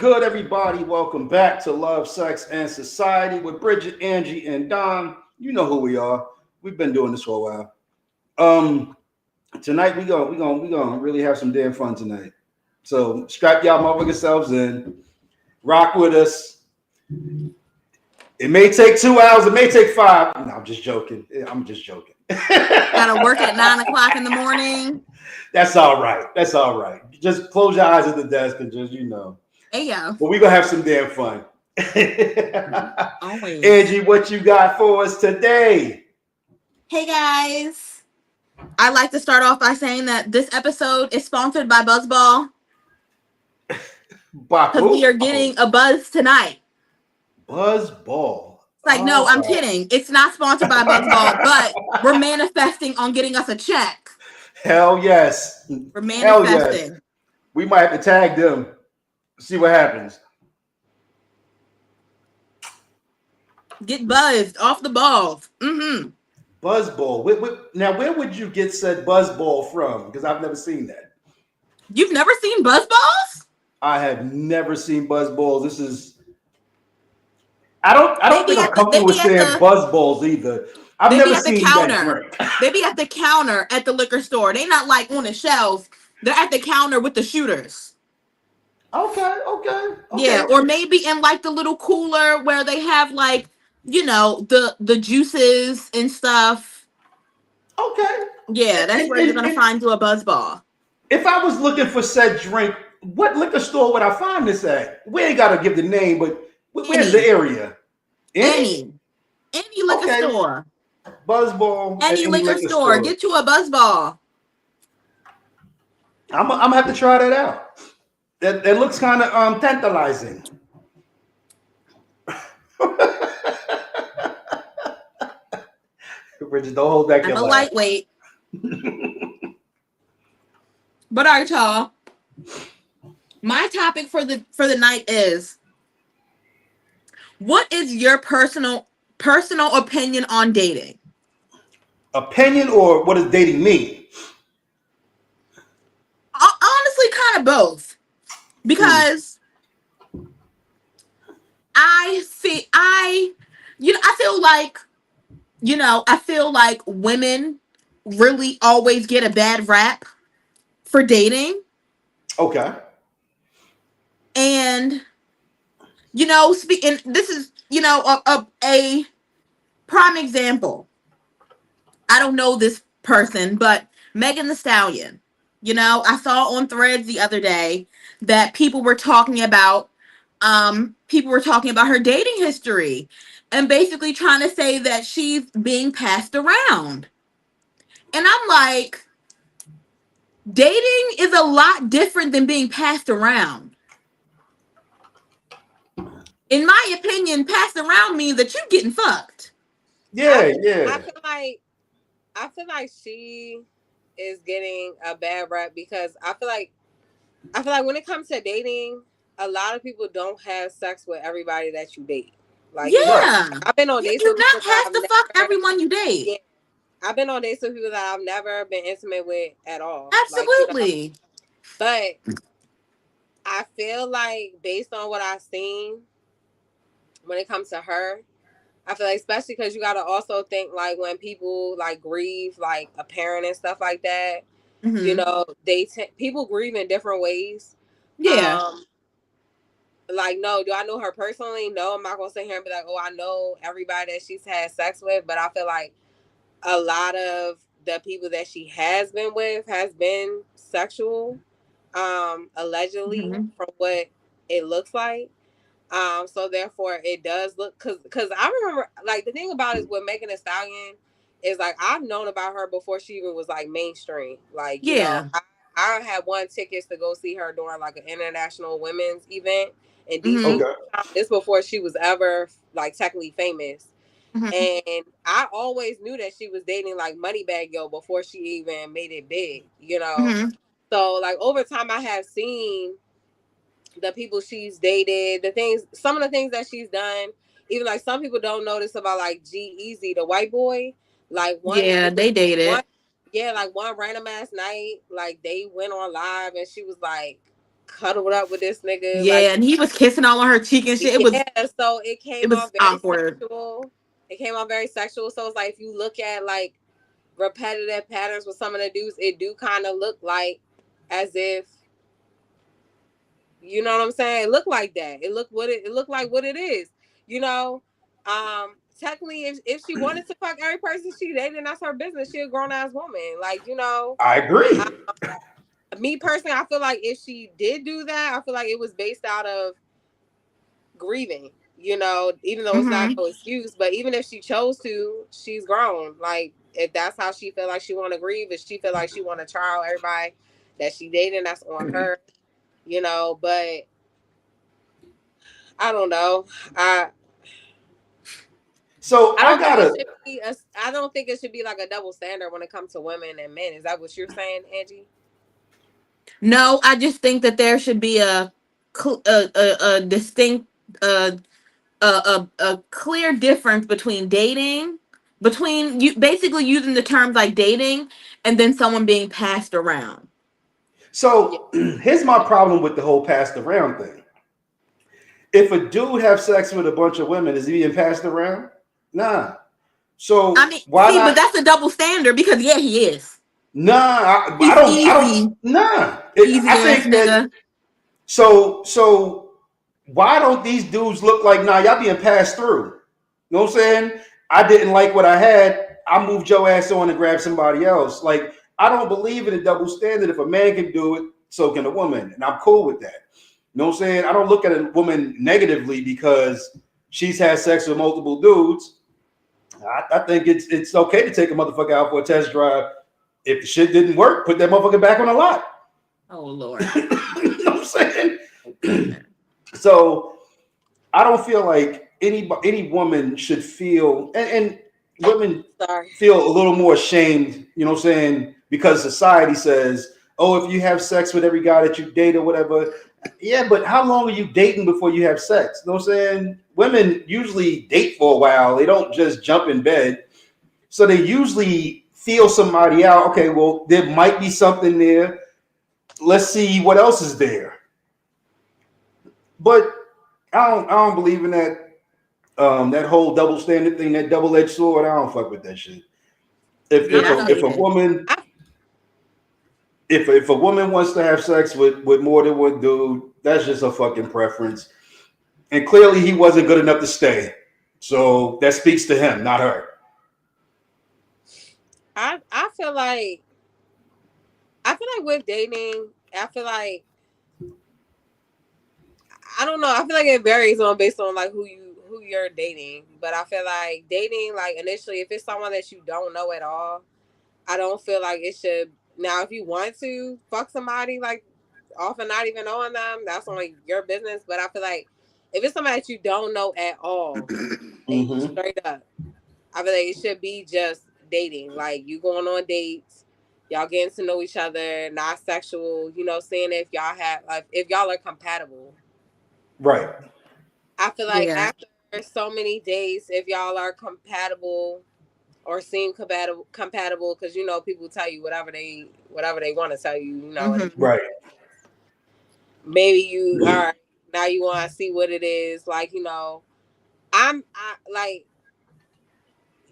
good, everybody? Welcome back to Love, Sex, and Society with Bridget, Angie, and Don. You know who we are. We've been doing this for a while. Tonight we gonna really have some damn fun tonight. So strap y'all motherfucking selves in, rock with us. It may take 2 hours, it may take five. No, I'm just joking. I'm just joking. Gotta work at 9 o'clock in the morning. That's all right. That's all right. Just close your eyes at the desk and just Hey yo. But we're gonna have some damn fun. Always. Angie, what you got for us today? Hey guys. I'd like to start off by saying that this episode is sponsored by Buzzball. Because we are getting a buzz tonight. Buzzball. It's like, no, I'm kidding. It's not sponsored by Buzzball, but we're manifesting on getting us a check. Hell yes. We're manifesting. Yes. We might have to tag them. See what happens. Get buzzed off the balls. Mm-hmm. Buzzball. Now, where would you get said buzzball from? Because I've never seen that. You've never seen Buzzballs? I have never seen buzzballs. This is. I don't think I'm comfortable with saying buzzballs either. I've never seen that drink. They be at the counter at the liquor store. They not like on the shelves. They're at the counter with the shooters. Okay. Yeah, or maybe in like the little cooler where they have like, the juices and stuff. Okay. Yeah, that's where you're gonna find you a Buzzball. If I was looking for said drink, what liquor store would I find this at? We ain't gotta give the name, but where's the area? Any liquor store. Buzzball. Any liquor store. Get you a Buzzball. I'm gonna have to try that out. That looks kind of tantalizing. Bridget, don't hold back your I'm a lightweight. But all right, y'all. My topic for the night is: what is your personal opinion on dating? Opinion, or what does dating mean? Honestly, kind of both. Because I feel like women really always get a bad rap for dating. Okay. And this is a prime example. I don't know this person, but Megan Thee Stallion. I saw on Threads the other day that people were talking about her dating history and basically trying to say that she's being passed around. And I'm like, dating is a lot different than being passed around. In my opinion, passed around means that you're getting fucked. Yeah. I feel like she is getting a bad rap because I feel like when it comes to dating, a lot of people don't have sex with everybody that you date. Like, I've been on dates. You do not have to fuck everyone you date. Yeah, I've been on dates with people that I've never been intimate with at all. Absolutely. But I feel like based on what I've seen, when it comes to her, I feel like especially because you got to also think like when people like grieve like a parent and stuff like that, people grieve in different ways. Yeah. Like, no, do I know her personally? No, I'm not going to sit here and be like, oh, I know everybody that she's had sex with. But I feel like a lot of the people that she has been with has been sexual, allegedly, from what it looks like. So therefore it does look, cause I remember like the thing about it is with Megan Thee Stallion is like I've known about her before she even was like mainstream. Like, I had won tickets to go see her during like an international women's event in DC. Okay. This before she was ever like technically famous. And I always knew that she was dating like Moneybagg Yo before she even made it big, So like over time I have seen the people she's dated, some of the things that she's done. Even like some people don't notice about like G-Eazy, the white boy. Like they dated. Like one random ass night, like they went on live and she was like cuddled up with this nigga. Yeah, Like, and he was kissing all on her cheek and shit. yeah, so it It came was off very awkward. sexual. It came off very sexual. So it's like if you look at like repetitive patterns with some of the dudes, it do kind of look like as if, you know what I'm saying? It looked like that. It looked like what it is. You know, technically, if she wanted to fuck every person she dated, that's her business. She a grown ass woman. Like, you know, I agree. Me personally, I feel like if she did do that, I feel like it was based out of grieving. You know, even though it's not no excuse, but even if she chose to, she's grown. Like, if that's how she feel like she want to grieve, if she feel like she want to trial everybody that she dating, that's on her. You know, but I don't know. I don't think it should be like a double standard when it comes to women and men. Is that what you're saying, Angie? No, I just think that there should be a distinct a clear difference between dating, between you basically using the terms like dating and then someone being passed around. So here's my problem with the whole passed around thing. If a dude have sex with a bunch of women, is he being passed around? Nah. So I mean, why not? but that's a double standard because yeah, he is. Nah, I don't. Nah, I think that. So why don't these dudes look like y'all being passed through? You know what I'm saying? I didn't like what I had. I moved your ass on and grabbed somebody else. Like, I don't believe in a double standard. If a man can do it, so can a woman, and I'm cool with that. You know what I'm saying? I don't look at a woman negatively because she's had sex with multiple dudes. I think it's okay to take a motherfucker out for a test drive. If the shit didn't work, put that motherfucker back on the lot. Oh Lord. You know what I'm saying? So I don't feel like any woman should feel, and women feel a little more ashamed, you know what I'm saying? Because society says, oh, if you have sex with every guy that you date or whatever. Yeah, but how long are you dating before you have sex? You know what I'm saying? Women usually date for a while. They don't just jump in bed. So they usually feel somebody out. Okay, well, there might be something there. Let's see what else is there. But I don't believe in that that whole double standard thing, that double-edged sword. I don't fuck with that shit. If a woman wants to have sex with more than one dude, that's just a fucking preference. And clearly he wasn't good enough to stay. So that speaks to him, not her. I feel like with dating, I feel like I don't know. I feel like it varies based on like who you're dating. But I feel like dating, like initially, if it's someone that you don't know at all, I don't feel like it should. Now, if you want to fuck somebody like off and not even knowing them, that's only your business. But I feel like if it's somebody that you don't know at all, straight up, I feel like it should be just dating. Like you going on dates, y'all getting to know each other, not sexual. You know, seeing if y'all have like if y'all are compatible. Right. I feel like after so many days, if y'all are compatible or seem compatible, because you know people tell you whatever they want to tell you, you know, right? Maybe you are now you want to see what it is like. You know, I like,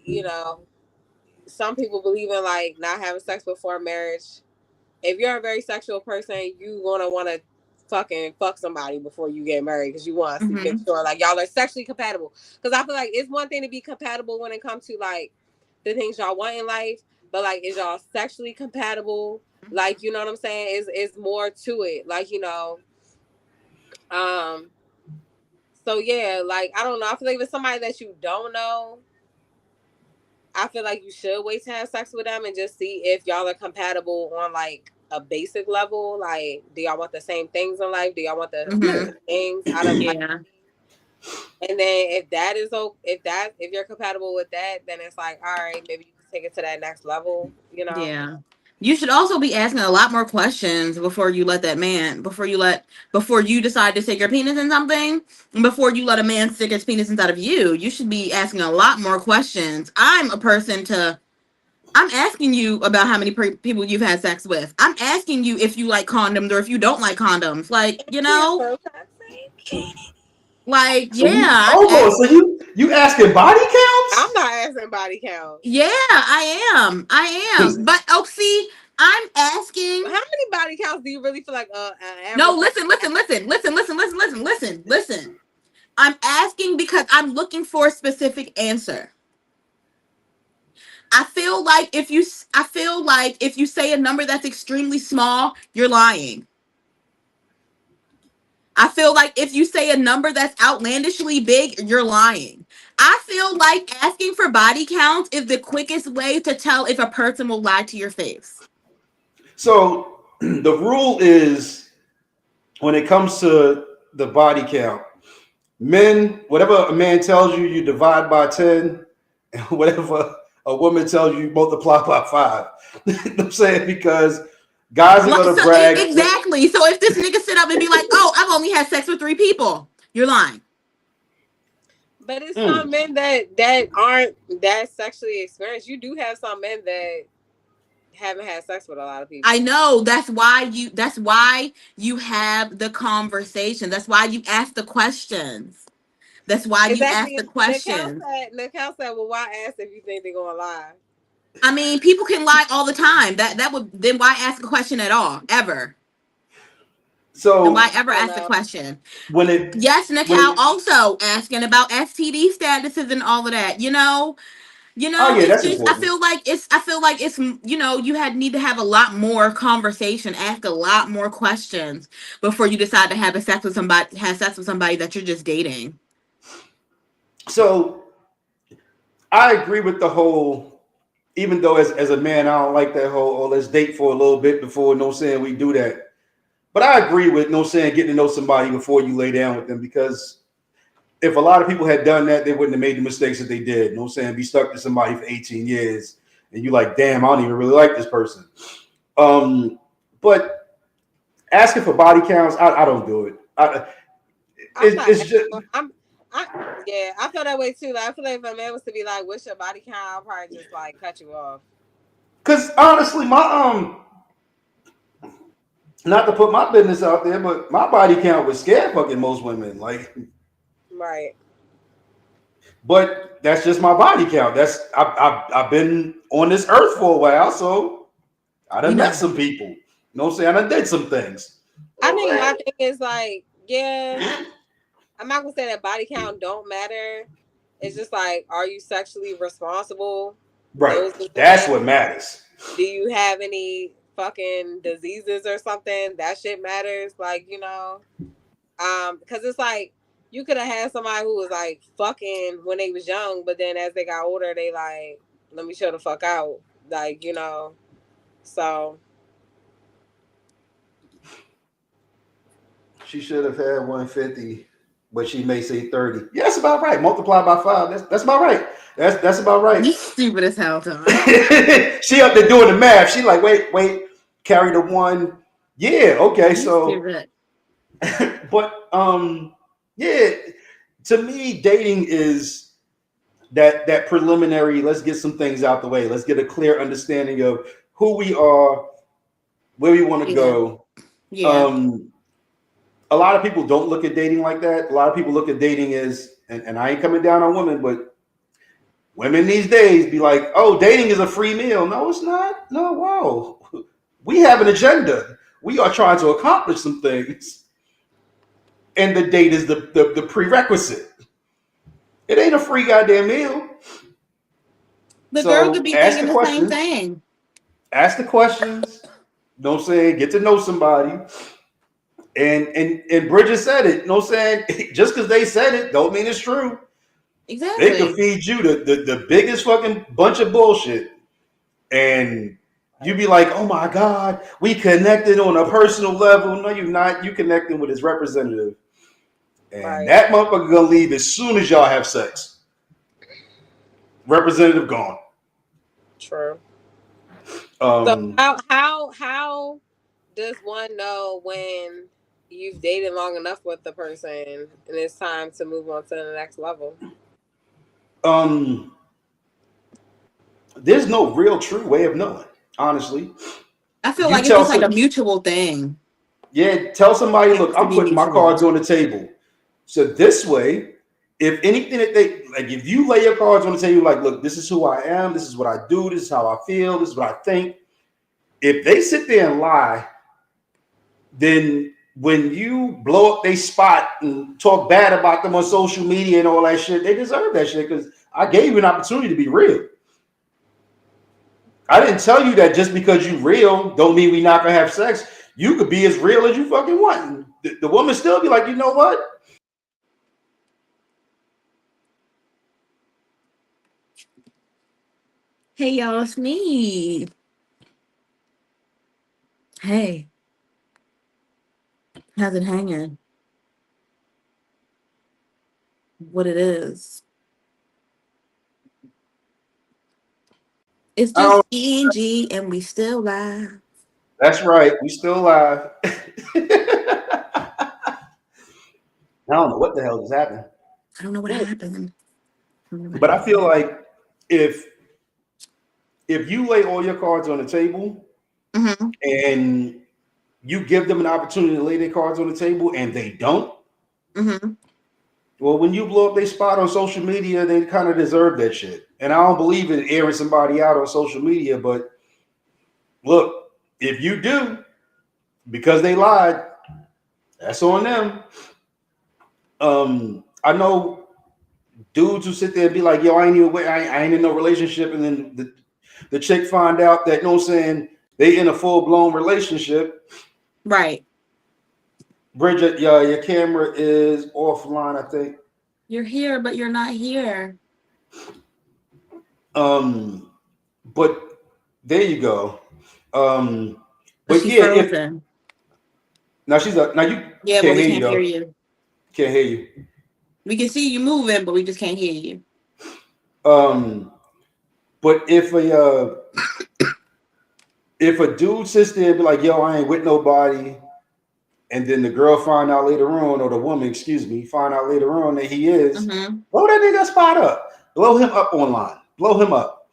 you know, some people believe in like not having sex before marriage. If you're a very sexual person, you gonna want to fucking fuck somebody before you get married because you want to make sure like y'all are sexually compatible. Because I feel like it's one thing to be compatible when it comes to like the things y'all want in life, but like is y'all sexually compatible? Like, you know what I'm saying? Is more to it. Like, you know, so yeah, like I don't know. I feel like if it's somebody that you don't know, I feel like you should wait to have sex with them and just see if y'all are compatible on like a basic level. Like, do y'all want the same things in life? Do y'all want the things out of life? And then if you're compatible with that, then it's like, all right, maybe you can take it to that next level, you know? Yeah. You should also be asking a lot more questions before you decide to stick your penis in something, and before you let a man stick his penis inside of you. You should be asking a lot more questions. I'm a person to I'm asking you about how many people you've had sex with. I'm asking you if you like condoms or if you don't like condoms. Like, Yeah, so toxic. like, So you yeah, hold on. So you asking body I'm counts? not asking body count. yeah, I am. But oh, see, I'm asking. How many body counts do you really feel like an No, average? listen. I'm asking because I'm looking for a specific answer. I feel like if you say a number that's extremely small, you're lying. I feel like if you say a number that's outlandishly big, you're lying. I feel like asking for body counts is the quickest way to tell if a person will lie to your face. So the rule is when it comes to the body count, men, whatever a man tells you, you divide by 10, and whatever a woman tells you, you multiply by 5. You know what I'm saying? Because guys are Like, gonna so brag. exactly. So if this nigga sit up and be like, "Oh, I've only had sex with 3 people," you're lying. But it's some men that aren't that sexually experienced. You do have some men that haven't had sex with a lot of people. I know. That's why you have the conversation. That's why you ask the questions. That's why you ask Exactly. the questions. Nicole said, well, why ask if you think they're gonna lie? I mean, people can lie all the time. That would then why ask a question at all? Ever. Then why So ever I don't ask the know. question? when it Yes, when Nicole it, also asking about STD statuses and all of that. oh yeah, It's that's just important. I feel like it's you need to have a lot more conversation, ask a lot more questions before you decide to have sex with somebody that you're just dating. So I agree with the whole, even though as a man, I don't like that whole, oh, let's date for a little bit before, no saying we do that. But I agree with no saying getting to know somebody before you lay down with them, because if a lot of people had done that, they wouldn't have made the mistakes that they did. No saying be stuck to somebody for 18 years and you like, damn, I don't even really like this person. But asking for body counts, I don't do it. I'm not. It's just Yeah, I feel that way too. Like, I feel like if a man was to be like, "What's your body count?" I'll probably just like cut you off. because honestly, my not to put my business out there, but my body count would scare fucking most women. Like, Right. but that's just my body count. I've been on this earth for a while, so I We done met know. some people. You know what I'm saying? I done did some things. You I know what think I'm my saying? thing is like, yeah, I'm not gonna say that body count don't matter. It's just like, are you sexually responsible? Right. Those are the That's things. what matters. Do you have any fucking diseases or something? That shit matters. Like, because it's like you could have had somebody who was like fucking when they was young, but then as they got older, they like, let me chill the fuck out. Like, so She should have had 150, but she may say 30. Yeah, that's about right. Multiply by 5. That's about right. That's about right. You stupid as hell, Tom. She up there doing the math. She like, wait, carry the 1. Yeah, okay, You so stupid. but yeah, to me, dating is that preliminary. Let's get some things out the way. Let's get a clear understanding of who we are, where we want to Yeah. go. Yeah. A lot of people don't look at dating like that. A lot of people look at dating as, and I ain't coming down on women, but women these days be like, oh, dating is a free meal. No, it's not. No, wow. We have an agenda. We are trying to accomplish some things. And the date is the prerequisite. It ain't a free goddamn meal. The girl could So be ask thinking the the same questions. thing. Ask the questions. Don't say get to know somebody. And Bridget said it. No saying just because they said it don't mean it's true. They could Exactly. feed you the biggest fucking bunch of bullshit. And you be like, oh my God, we connected on a personal level. No, you're not. You connecting with his representative. And right. that motherfucker gonna leave as soon as y'all have sex. Representative gone. True. So Um, how does one know when you've dated long enough with the person and it's time to move on to the next level? um, there's no real true way of knowing, honestly. I feel You like it's tell just like a some, mutual thing. yeah, tell somebody, It look, has to I'm be putting my mutual. cards on the table. So this way, if anything that they like, if you lay your cards on the table, like, look, this is who I am, this is what I do, this is how I feel, this is what I think. If they sit there and lie, then when you blow up their spot and talk bad about them on social media and all that shit, they deserve that shit because I gave you an opportunity to be real. I didn't tell you that just because you real don't mean we not gonna have sex. You could be as real as you fucking want. The woman still be like, you know what? Hey y'all, it's me. Hey, how's it hanging? What it is? It's I just don't, Angie, and we still live. that's right. We still alive. I don't know what the hell just happened. I don't know what happened. But I feel like if if you lay all your cards on the table Mm-hmm. and you give them an opportunity to lay their cards on the table and they don't, Mm-hmm. well, when you blow up their spot on social media, they kind of deserve that shit. And I don't believe in airing somebody out on social media, but look, if you do, because they lied, that's on them. I know dudes who sit there and be like, yo, I ain't even I ain't in no relationship, and then the chick find out that, you know what I'm saying, they in a full-blown relationship. Right. Bridget, your camera is offline, I think. You're here, but you're not here. But there you go. But But she's yeah, if frozen. now she's a now you Yeah, but can't we hear you can't hear though. you. Can't hear you. We can see you moving, but we just can't hear you. But if a dude sits there and be like, yo, I ain't with nobody, and then the girl find out later on, or the woman, excuse me, find out later on that he is, Mm-hmm. blow that nigga spot up. Blow him up online. Blow him up.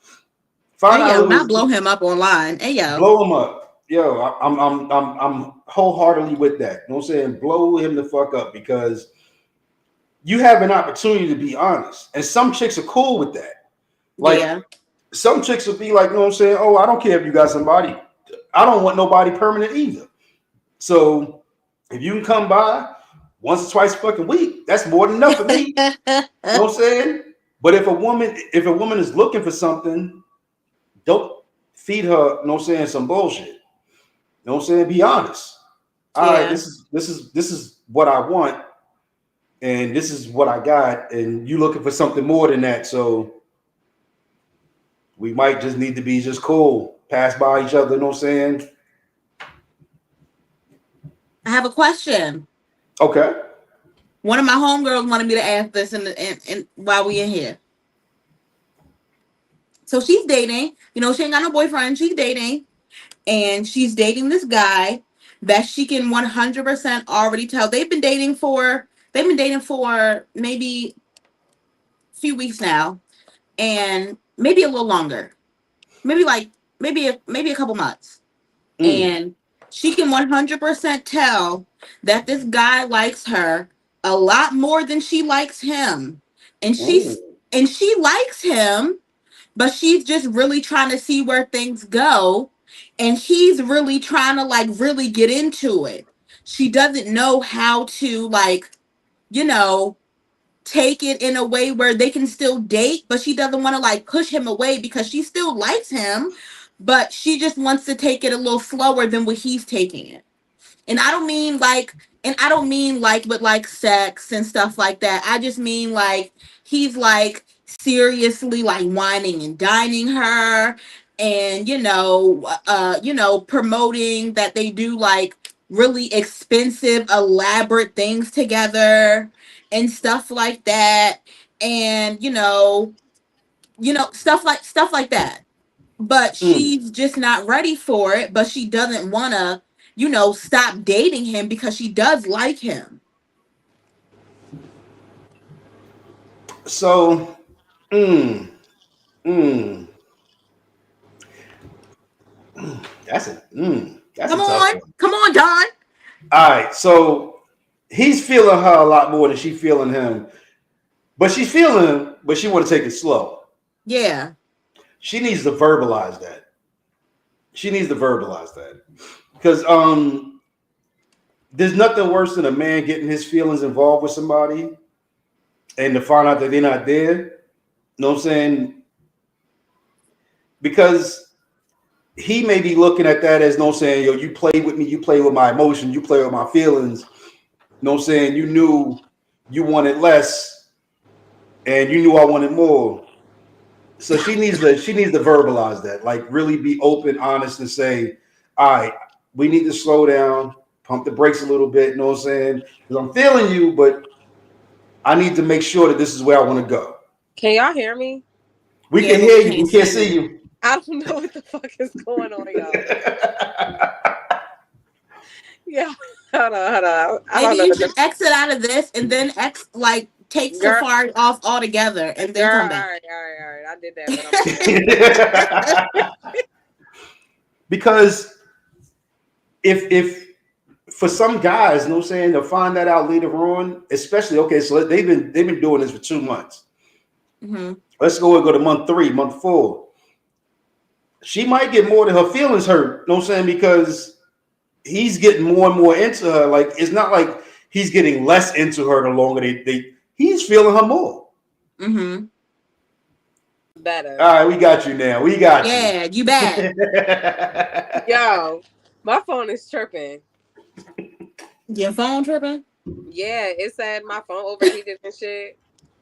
Find Hey out yo, who not his blow him up online. Hey yo. blow him up. Yo, I'm wholeheartedly with that. You know what I'm saying? Blow him the fuck up because you have an opportunity to be honest. And some chicks are cool with that. Like Yeah. some chicks will be like, you know what I'm saying? Oh, I don't care if you got somebody. I don't want nobody permanent either. So if you can come by once or twice a fucking week, that's more than enough for me. You know what I'm saying? But if a woman is looking for something, don't feed her, you know what I'm saying, some bullshit. You know what I'm saying? Be honest. All right, Yeah. this is what I want, and this is what I got, and you looking for something more than that. So we might just need to be just cool, pass by each other, you know what I'm saying? I have a question. Okay. One of my homegirls wanted me to ask this in while we in here. So she's dating. You know, she ain't got no boyfriend. She's dating. And she's dating this guy that she can 100% already tell. They've been dating for maybe a few weeks now. And maybe a little longer. Maybe like maybe a couple months. Mm. And she can 100% tell that this guy likes her a lot more than she likes him. And Oh. she likes him, but she's just really trying to see where things go, and he's really trying to like really get into it. She doesn't know how to like, you know, take it in a way where they can still date, but she doesn't want to like push him away because she still likes him, but she just wants to take it a little slower than what he's taking it. And I don't mean like with like sex and stuff like that. I just mean like he's like seriously like whining and dining her, and promoting that they do like really expensive elaborate things together and stuff like that. And stuff like that, but Mm. she's just not ready for it. But she doesn't want to, stop dating him because she does like him. So, mm, mm. That's a Come tough on, one. come on, Don. All right, so he's feeling her a lot more than she's feeling him, but she's feeling him, but she want to take it slow. Yeah. She needs to verbalize that. Because there's nothing worse than a man getting his feelings involved with somebody and to find out that they're not there. You know what I'm saying? Because he may be looking at that as no saying, yo, you play with me, you play with my emotions, you play with my feelings. You know what I'm saying? You knew you wanted less and you knew I wanted more. So she needs to verbalize that, like really be open, honest, and say, all right, we need to slow down, pump the brakes a little bit, you know what I'm saying? Because I'm feeling you, but I need to make sure that this is where I want to go. Can y'all hear me? We Yeah, can but hear we you, we can't see you. I don't know what the fuck is going on, y'all. Yeah, hold on. I don't Maybe know. you should exit out of this and then take Girl. Safari off altogether and then Girl, come back. all right. I did that, but I'm Because if for some guys, you know what I'm saying, they'll find that out later on, especially okay, so they've been doing this for 2 months. Mm-hmm. Let's go to month 3, month 4. She might get more than her feelings hurt, you know what I'm saying, because he's getting more and more into her. Like it's not like he's getting less into her the longer he's feeling her more. Mm-hmm. better. All right, we got you now. We got you. Yeah, you bad. Yo, my phone is tripping. Your phone tripping? Yeah, it said my phone overheated and shit.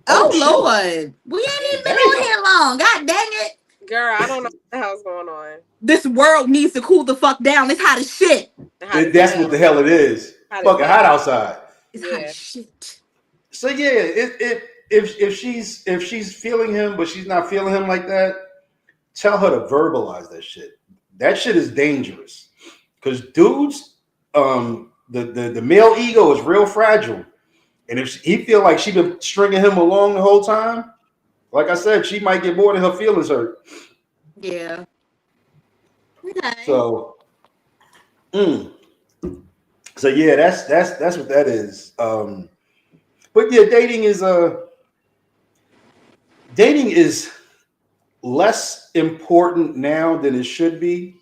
Oh, shit. Lord. We ain't even been on here long. God dang it. Girl, I don't know what the hell's going on. This world needs to cool the fuck down. It's hot as shit. That's what the hell it is. Fucking hot outside. It's hot as shit. So yeah, if she's feeling him, but she's not feeling him like that, tell her to verbalize that shit. That shit is dangerous. Because dudes, the male ego is real fragile. And if he feel like she been stringing him along the whole time, like I said, she might get more than her feelings hurt. Yeah. Okay. So, so yeah, that's what that is. But yeah, dating is less important now than it should be.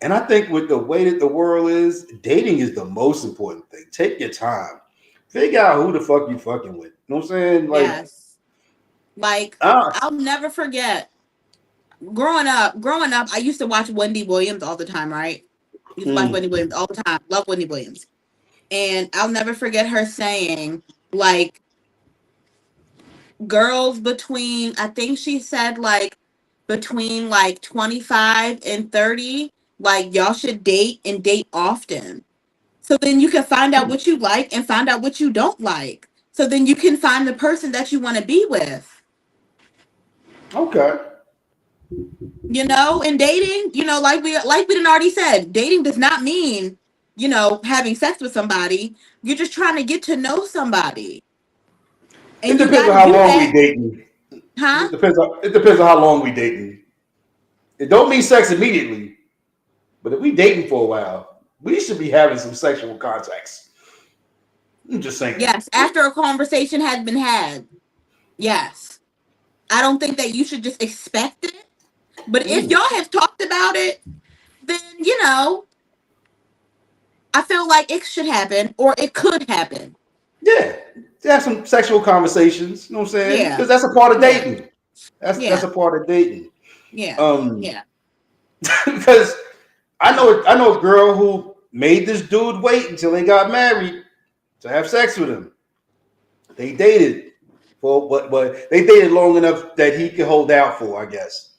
And I think with the way that the world is, dating is the most important thing. Take your time. Figure out who the fuck you fucking with. You know what I'm saying? Like, yes. Like, I'll never forget. Growing up, I used to watch Wendy Williams all the time, right? Used to watch Wendy Williams all the time. Love Wendy Williams. And I'll never forget her saying, like, girls between, I think she said, like, between, like, 25 and 30, like, y'all should date and date often. So then you can find out what you like and find out what you don't like. So then you can find the person that you want to be with. Okay. You know, and dating, you know, like we done already said, dating does not mean, you know, having sex with somebody. You're just trying to get to know somebody. And it depends on how long we dating. Huh? It depends on how long we dating. It don't mean sex immediately, but if we dating for a while, we should be having some sexual contacts. I'm just saying. Yes, after a conversation has been had. Yes. I don't think that you should just expect it. But if y'all have talked about it, then, you know, I feel like it should happen or it could happen. Yeah. To have some sexual conversations, you know what I'm saying? Yeah. Because that's a part of dating. That's a part of dating. Yeah. Yeah. Because I know a girl who made this dude wait until they got married to have sex with him. They dated but they dated long enough that he could hold out for, I guess.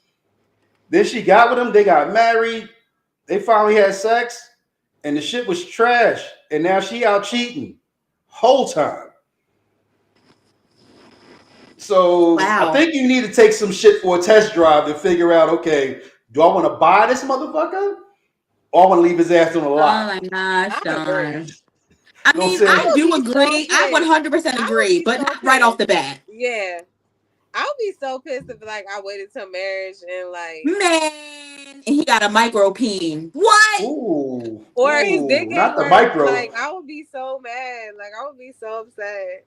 Then she got with him, they got married, they finally had sex, and the shit was trash. And now she out cheating whole time. So wow. I think you need to take some shit for a test drive to figure out, okay, do I want to buy this motherfucker? Or I want to leave his ass on the lot? Oh my gosh, Don. I mean, No, I do agree. I 100% agree, but not right off the bat. Yeah. I'll be so pissed if like I waited till marriage and like man, and he got a micro peen. What? Ooh. Or his dick not ain't the work. micro. Like, I would be so mad. Like, I would be so upset.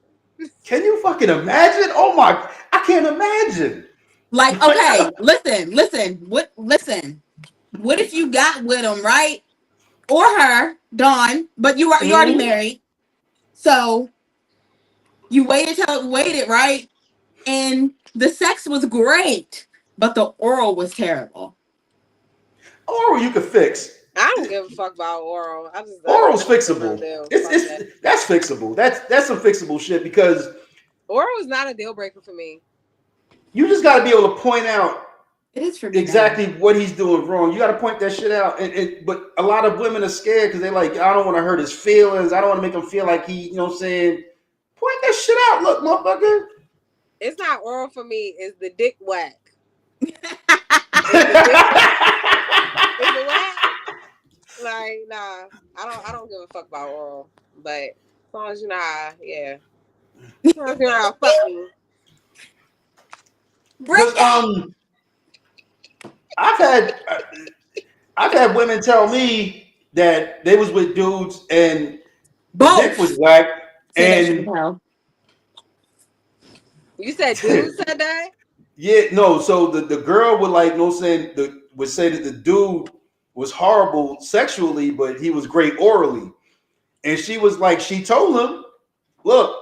Can you fucking imagine? Oh my, I can't imagine. Like, okay, listen. What if you got with him, right? Or her, Dawn, but you already married. So you waited, right? And the sex was great, but the oral was terrible. Oral you could fix. I don't give a fuck about oral. Oral's fixable. That's fixable. That's some fixable shit because oral is not a deal breaker for me. You just got to be able to point out it is for me exactly what he's doing wrong. You got to point that shit out. But a lot of women are scared because they're like, I don't want to hurt his feelings. I don't want to make him feel like he, you know what I'm saying? Point that shit out. Look, motherfucker. It's not oral for me. It's the dick whack. Is it whack? Like, nah. I don't give a fuck about oral. But as long as you know, yeah. As long as you know, fuck me. I've had women tell me that they was with dudes and both dick was whack. And you said dude said that? Yeah, no. So the girl would like, no saying would say that the dude was horrible sexually, but he was great orally. And she was like, she told him, look,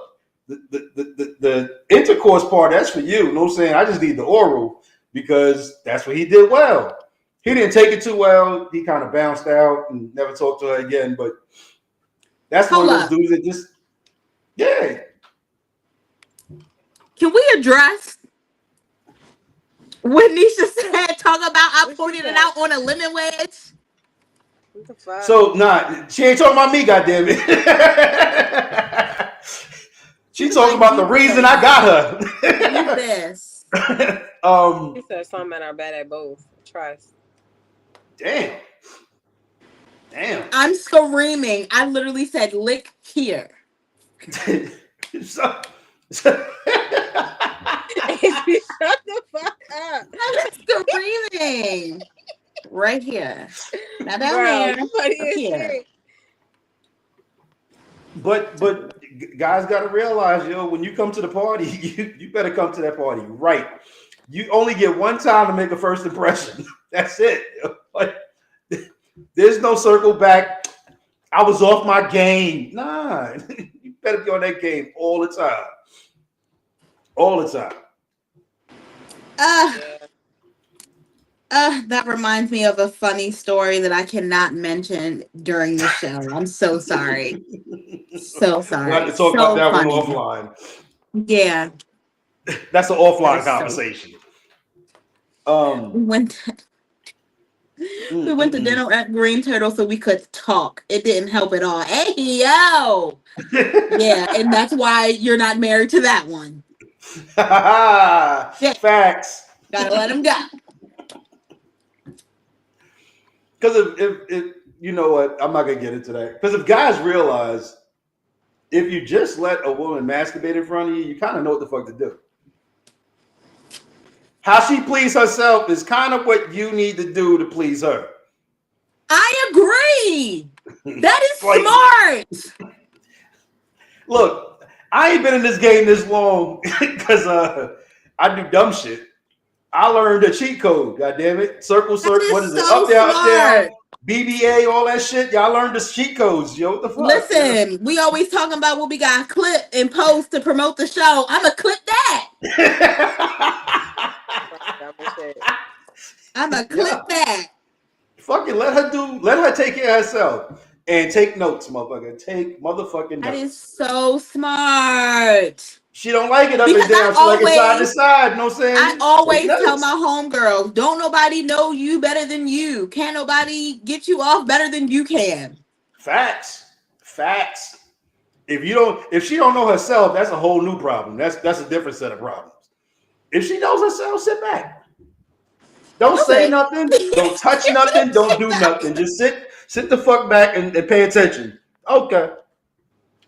the intercourse part, that's for you. You know what I'm saying? I just need the oral because that's what he did well. He didn't take it too well. He kind of bounced out and never talked to her again. But that's one of those dudes that just, yeah. Can we address what Nisha said? Talk about I pointed it out on a lemon wedge. What the fuck? So she ain't talking about me, goddammit. She talking about the reason I got her. This. She said some men are bad at both. Trust. Damn. I'm screaming. I literally said lick here. Shut the fuck up. I'm screaming. Right here. Not down there. Here. But guys got to realize, when you come to the party, you better come to that party right. You only get one time to make a first impression. That's it. Like, there's no circle back. I was off my game. Nah, you better be on that game all the time. All the time. That reminds me of a funny story that I cannot mention during the show. I'm so sorry. So sorry. We'll have to talk about that one offline. Yeah. That's an offline conversation. We went to dinner at Green Turtle so we could talk. It didn't help at all. Hey, yo. Yeah, and that's why you're not married to that one. Yeah. Facts. Gotta let him go. Because if you know what, I'm not gonna get into that. Because if guys realize if you just let a woman masturbate in front of you, you kind of know what the fuck to do. How she please herself is kind of what you need to do to please her. I agree. That is smart. Look, I ain't been in this game this long because I do dumb shit. I learned a cheat code. God damn it! Circle. What is it? Up there. BBA, all that shit. Y'all learned the cheat codes, yo. What the fuck? Listen, we always talking about what we got clip and post to promote the show. I'ma clip that. I'ma clip that. Fucking let her take care of herself and take notes, motherfucker. Take motherfucking notes. That is so smart. She don't like it up and down. She like it side to side. You know what I'm saying? I always tell my homegirls, don't nobody know you better than you. Can't nobody get you off better than you can. Facts. If she don't know herself, that's a whole new problem. That's a different set of problems. If she knows herself, sit back. Don't say nothing. Don't touch nothing. Don't do nothing. Just sit the fuck back and pay attention. Okay.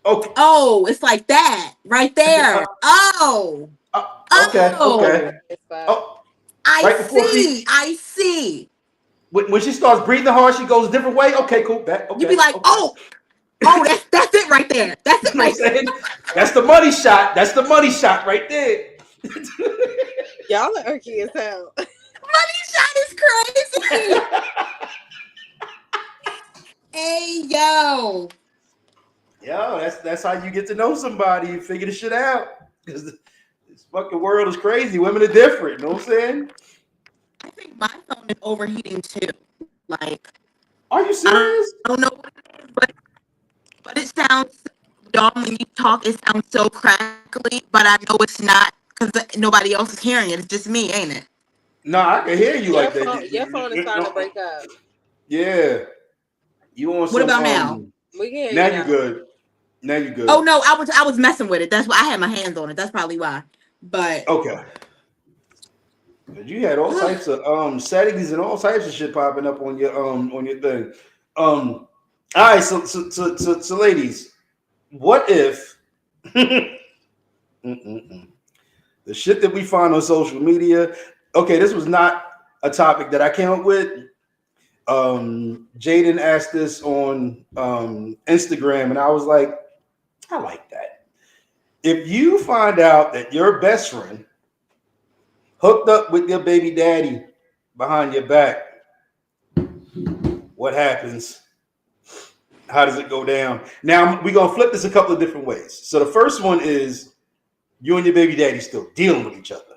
Oh, it's like that right there. Okay. Oh, I see. when she starts breathing hard, she goes a different way. Okay, cool. Back. Okay, You be like, okay. oh, that's it right there. That's it You know right what I'm saying? That's the money shot. That's the money shot right there. Y'all are irky as hell. Money shot is crazy. Hey, yo. Yo, that's how you get to know somebody. You figure the shit out. Because this fucking world is crazy. Women are different. You know what I'm saying? I think my phone is overheating too. Like, Are you serious? I don't know what it is, but it sounds, y'all, when you talk, it sounds so crackly, but I know it's not because nobody else is hearing it. It's just me, ain't it? No, I can hear you like that. Your phone is starting to break up. Yeah. You on some, What about now? We can hear now you you're good. Now you're good. Oh no, I was messing with it. That's why I had my hands on it. That's probably why. But Okay. You had all types of settings and all types of shit popping up on your thing. All right, so ladies, what if the shit that we find on social media? Okay, this was not a topic that I came up with. Jaden asked this on Instagram, and I was like, I like that. If you find out that your best friend hooked up with your baby daddy behind your back, what happens? How does it go down? Now, we're going to flip this a couple of different ways. So the first one is you and your baby daddy still dealing with each other,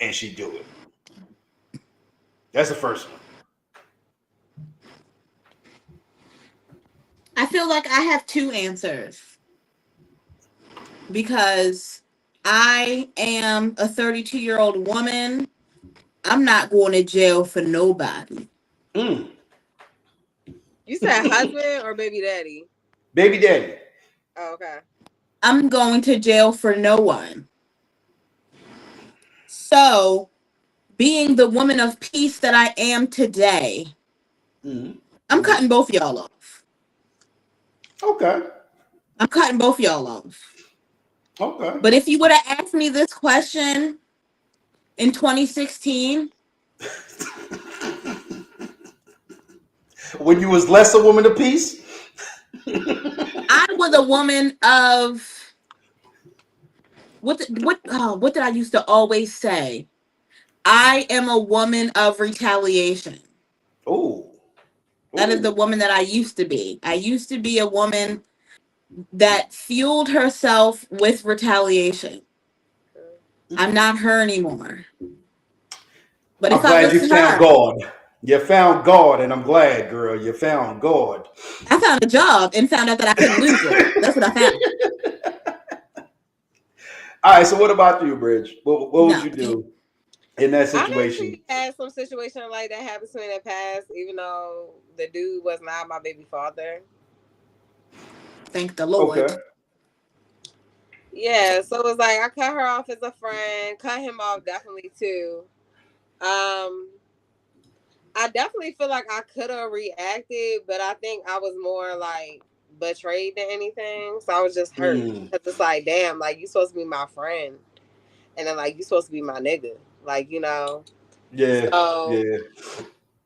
and she do it. That's the first one. I feel like I have two answers because I am a 32-year-old woman. I'm not going to jail for nobody. Mm. You said husband or baby daddy? Baby daddy. Oh, okay. I'm going to jail for no one. So, being the woman of peace that I am today, I'm cutting both y'all off. Okay. I'm cutting both y'all off. Okay. But if you would have asked me this question in 2016, when you was less a woman of peace, I was a woman of what did I used to always say? I am a woman of retaliation. Oh. That is the woman that I used to be. I used to be a woman that fueled herself with retaliation. I'm not her anymore. But I'm if I glad was you found her, God. You found God, and I'm glad, girl. You found God. I found a job and found out that I couldn't lose it. That's what I found. All right, so what about you, Bridge? What would you do in that I've situation? actually had some situation like that happen to me in the past, even though the dude was not my baby father. Thank the Lord. Okay. Yeah, so it was like I cut her off as a friend, cut him off definitely too. I definitely feel like I could have reacted, but I think I was more like betrayed than anything. So I was just hurt because it's like, damn, like you supposed to be my friend, and then like you supposed to be my nigga, like you know. Yeah. So, yeah.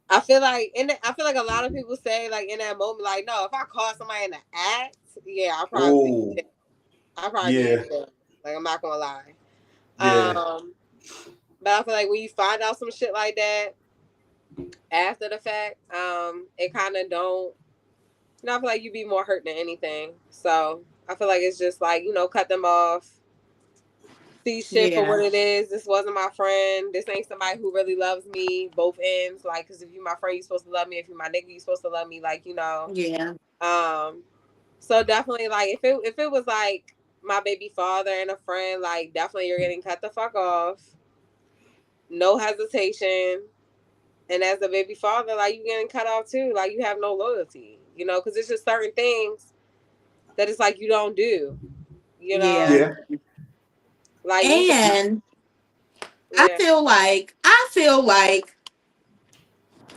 I feel like a lot of people say like in that moment, like no, if I caught somebody in the act, yeah, I'll probably be in jail. Like I'm not gonna lie. Yeah. But I feel like when you find out some shit like that after the fact, it kind of don't. You know, I feel like you be more hurt than anything. So I feel like it's just like cut them off. See shit for what it is. This wasn't my friend. This ain't somebody who really loves me. Both ends, like, because if you my friend, you supposed to love me. If you my nigga, you supposed to love me. Like, Yeah. So definitely, like, if it was like my baby father and a friend, like, definitely you're getting cut the fuck off. No hesitation. And as a baby father, like, you getting cut off too. Like, you have no loyalty. Because it's just certain things that it's like you don't do. Yeah. Like, and I feel like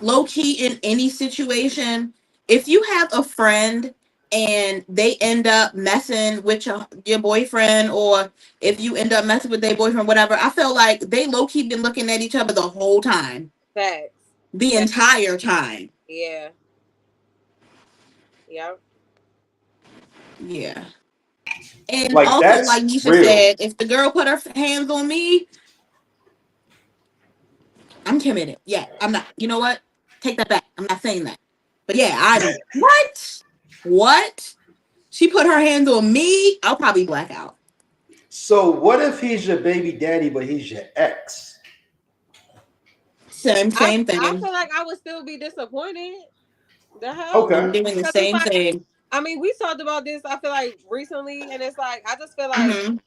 low key in any situation, if you have a friend and they end up messing with your boyfriend, or if you end up messing with their boyfriend, whatever, I feel like they low key been looking at each other the whole time. Facts. the entire time. Yeah. Yep. Yeah. And Like, also, that's like Nisha real. said, if the girl put her hands on me, I'm committed. Yeah, I'm not. You know what? Take that back. I'm not saying that. But yeah, I'm. What? What? She put her hands on me. I'll probably black out. So what if he's your baby daddy, but he's your ex? Same I thing. feel like I would still be disappointed. The hell? Okay. I'm doing the 'Cause same it's like, thing. I mean, we talked about this, I feel like recently, and it's like I just feel like Hmm.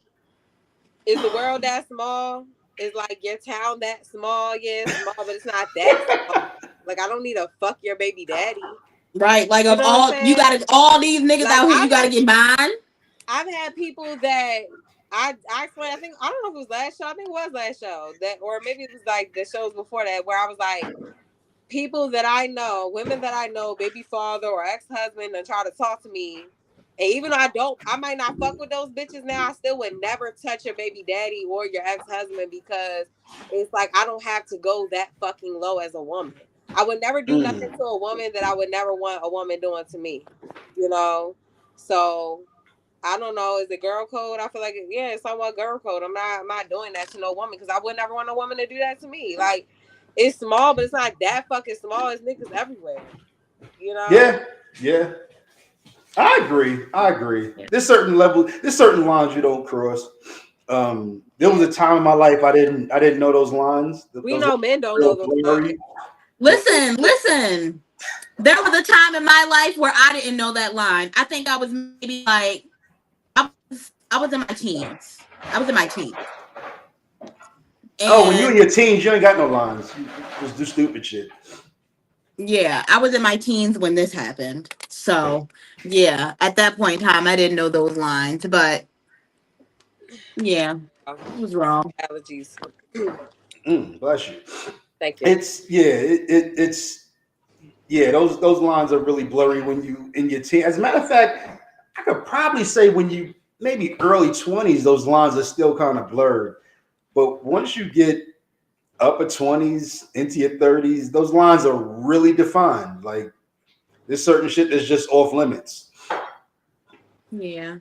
is the world that small? Is like your town that small? Yeah, it's small, but it's not that small. Like I don't need to fuck your baby daddy. Right. Like You of know what I'm all you saying? gotta all these niggas Like out here, you gotta get mine. I've had people that I explained. I think I don't know if it was last show. I think it was last show that, or maybe it was like the shows before that, where I was like, people that I know, women that I know, baby father or ex husband, and try to talk to me. And even though I might not fuck with those bitches now, I still would never touch your baby daddy or your ex husband because it's like I don't have to go that fucking low as a woman. I would never do nothing to a woman that I would never want a woman doing to me. You know, so I don't know. Is it girl code? I feel like it's somewhat girl code. I'm not doing that to no woman because I would never want a woman to do that to me. Like it's small, but it's not that fucking small. It's niggas everywhere. You know? Yeah. I agree. There's certain lines you don't cross. There was a time in my life I didn't know those lines. We know men don't know those lines. Listen. There was a time in my life where I didn't know that line. I think I was maybe like I was in my teens. Oh, when you're in your teens, you ain't got no lines. You just do stupid shit. Yeah, I was in my teens when this happened. So, yeah, at that point in time, I didn't know those lines. But, yeah, it was wrong. Allergies. Bless you. Thank you. It's those lines are really blurry when you in your teen. As a matter of fact, I could probably say when you maybe early 20s, those lines are still kind of blurred. But once you get upper 20s into your 30s, those lines are really defined. Like there's certain shit that's just off limits. Yeah.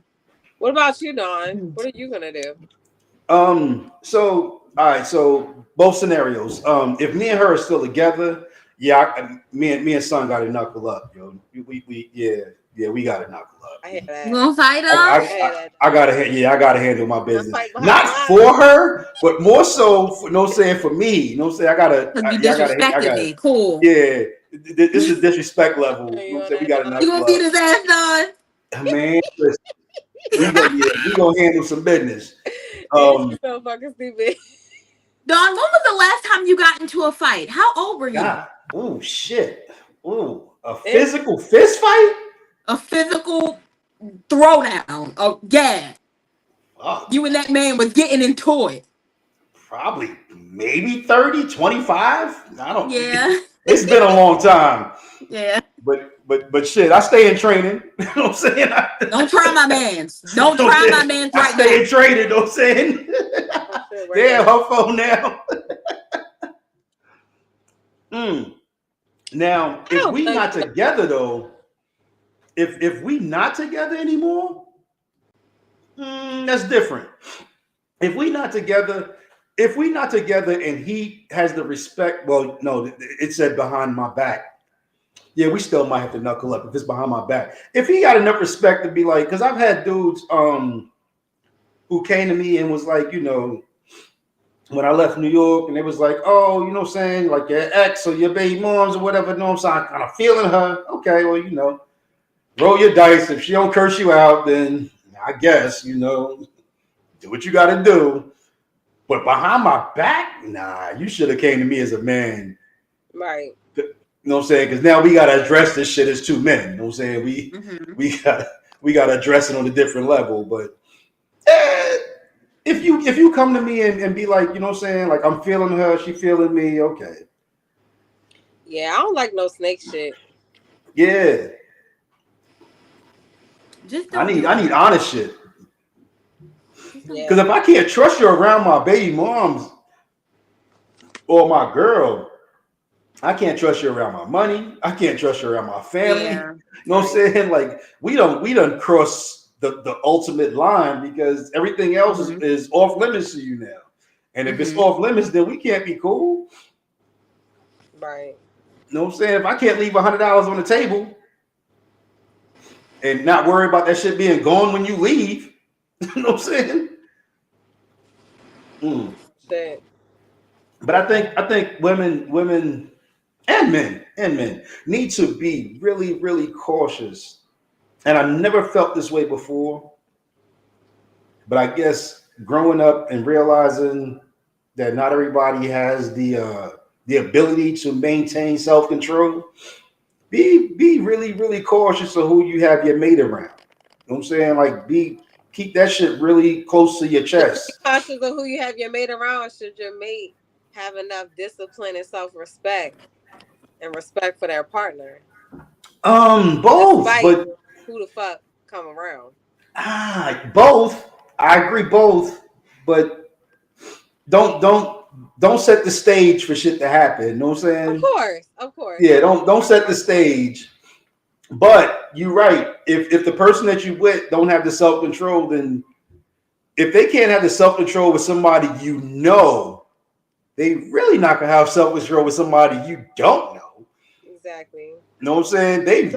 What about you, Dawn? What are you gonna do? So all right, so both scenarios. If me and her are still together, me and son got to knuckle up, yo. We got to knuckle up. I hear that. You gonna fight him? I gotta handle my business. Not for her, but more so for for me. You know what I'm saying? You disrespected me. Cool. Yeah, this is disrespect level. You know what I'm saying? We gotta knuckle up. You gonna beat his ass, Dawn? Man, listen, we gonna handle some business. You're so fucking stupid. Dawn, when was the last time you got into a fight? How old were you? God. Oh shit. Oh, a physical fist fight? A physical throwdown. Oh, yeah. Oh, You and that man was getting into it. probably maybe 30, 25. I don't. Yeah. It's been a long time. Yeah. But shit, I stay in training. You know what I'm saying? Don't try my mans. Don't try my mans right now. I stay in training. You know what I'm saying? Damn, her phone now. Now, if we not together though, if we not together anymore, that's different. If we not together and he has the respect, well, no, it said behind my back. Yeah, we still might have to knuckle up if it's behind my back. If he got enough respect to be like, because I've had dudes who came to me and was like, you know, when I left New York and it was like, oh, you know what I'm saying, like your ex or your baby moms or whatever, you know what I'm saying, I'm kind of feeling her. Okay, well, you know, roll your dice. If she don't curse you out, then I guess, you know, do what you got to do. But behind my back, nah, you should have came to me as a man. Right. You know what I'm saying? Because now we got to address this shit as two men. You know what I'm saying? We got to address it on a different level. But if you come to me and be like, you know what I'm saying? Like, I'm feeling her, she feeling me. Okay. Yeah, I don't like no snake shit. Yeah. I need honest shit. Because if I can't trust you around my baby moms or my girl, I can't trust you around my money. I can't trust you around my family. Yeah. You know what I'm saying? Like we don't cross the ultimate line because everything else is off limits to you now. And if it's off limits, then we can't be cool. Right. You know what I'm saying? If I can't leave $100 on the table and not worry about that shit being gone when you leave, you know what I'm saying? Shit. But I think women and men need to be really, really cautious. And I never felt this way before. But I guess growing up and realizing that not everybody has the ability to maintain self-control, be really, really cautious of who you have your mate around. You know what I'm saying? Like keep that shit really close to your chest. Be cautious of who you have your mate around. Should your mate have enough discipline and self-respect and respect for their partner? Both, but who the fuck come around? Both. I agree, both, but don't set the stage for shit to happen. You know what I'm saying? Of course. Yeah, don't set the stage. But you're right. If the person that you with don't have the self-control, then if they can't have the self-control with somebody you know, they really not gonna have self-control with somebody you don't know. Exactly. You know what I'm saying? They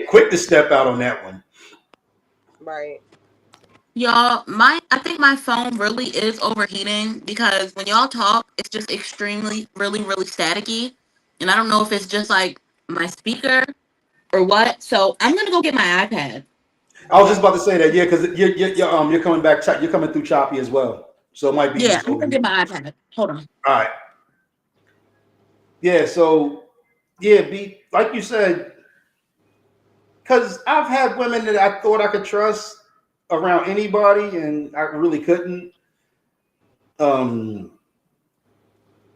quick to step out on that one. Right. Y'all, I think my phone really is overheating because when y'all talk, it's just extremely, really, really staticky. And I don't know if it's just like my speaker or what. So I'm gonna go get my iPad. I was just about to say that, yeah, because you're coming back, you're coming through choppy as well. So it might be. Yeah, I'm gonna get my iPad. Hold on. All right. Yeah, so yeah, be like you said, because I've had women that I thought I could trust around anybody, and I really couldn't.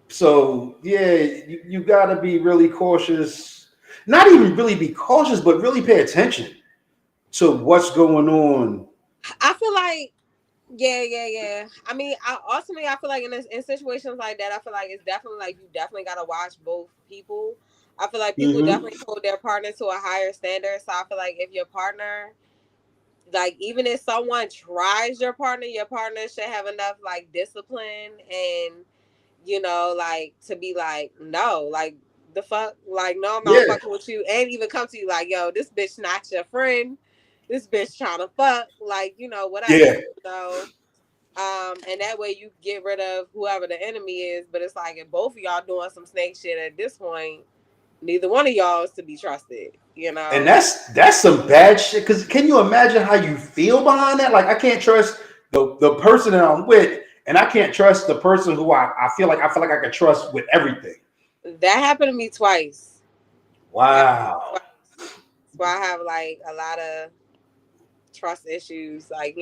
So yeah, you got to be really cautious. Not even really be cautious, but really pay attention to what's going on. I feel like, yeah. I mean, ultimately, I feel like in situations like that, I feel like it's definitely like you definitely got to watch both people. I feel like people definitely hold their partner to a higher standard. So I feel like if your partner, like even if someone tries your partner should have enough like discipline and like to be like, no, like the fuck, like no, I'm not fucking with you, and even come to you like, yo, this bitch not your friend, this bitch trying to fuck, like whatever. Yeah. So and that way you get rid of whoever the enemy is. But it's like if both of y'all doing some snake shit at this point, neither one of y'all is to be trusted, And that's some bad shit. Because can you imagine how you feel behind that? Like I can't trust the person that I'm with, and I can't trust the person who I feel like I can trust with everything. That happened to me twice. Wow. That's why I have like a lot of trust issues, like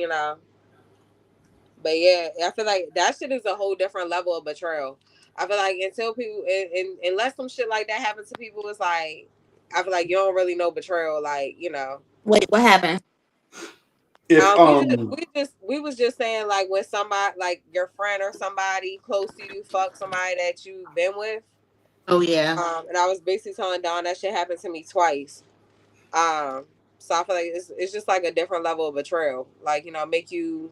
But yeah, I feel like that shit is a whole different level of betrayal. I feel like until people, unless some shit like that happens to people, it's like I feel like you don't really know betrayal. Like Wait, what happened? We was just saying like when somebody like your friend or somebody close to you fuck somebody that you've been with. Oh yeah. And I was basically telling Dawn that shit happened to me twice. So I feel like it's just like a different level of betrayal. Like make you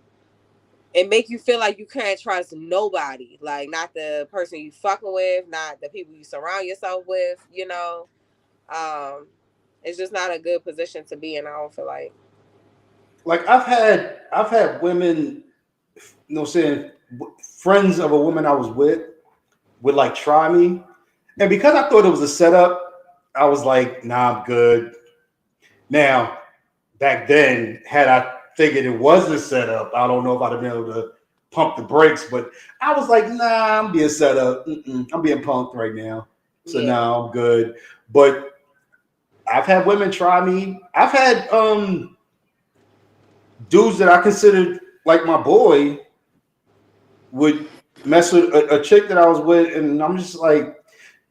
feel like you can't trust nobody, like not the person you fucking with, not the people you surround yourself with. It's just not a good position to be in. I don't feel like. Like I've had women, saying friends of a woman I was with would like try me, and because I thought it was a setup, I was like, nah, I'm good. Now, back then, had I figured it was a setup, I don't know if I'd have been able to pump the brakes, but I was like, nah, I'm being set up. I'm being punked right now. So now I'm good. But I've had women try me. I've had dudes that I considered like my boy would mess with a chick that I was with, and I'm just like,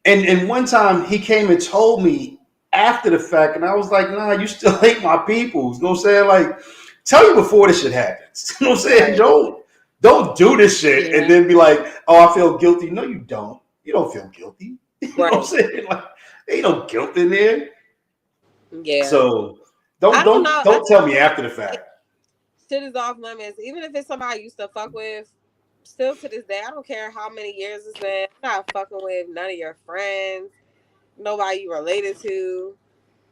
and one time he came and told me after the fact, and I was like, nah, you still hate my peoples. You know what I'm saying? Like, tell you before this shit happens. You know what I'm saying? Don't do this shit and then be like, oh, I feel guilty. No, you don't. You don't feel guilty. You know what I'm saying? Like, ain't no guilt in there. Yeah. So I don't know. don't tell me after the fact. Shit is off limits. Even if it's somebody I used to fuck with, still to this day, I don't care how many years it's been. I'm not fucking with none of your friends, nobody you related to.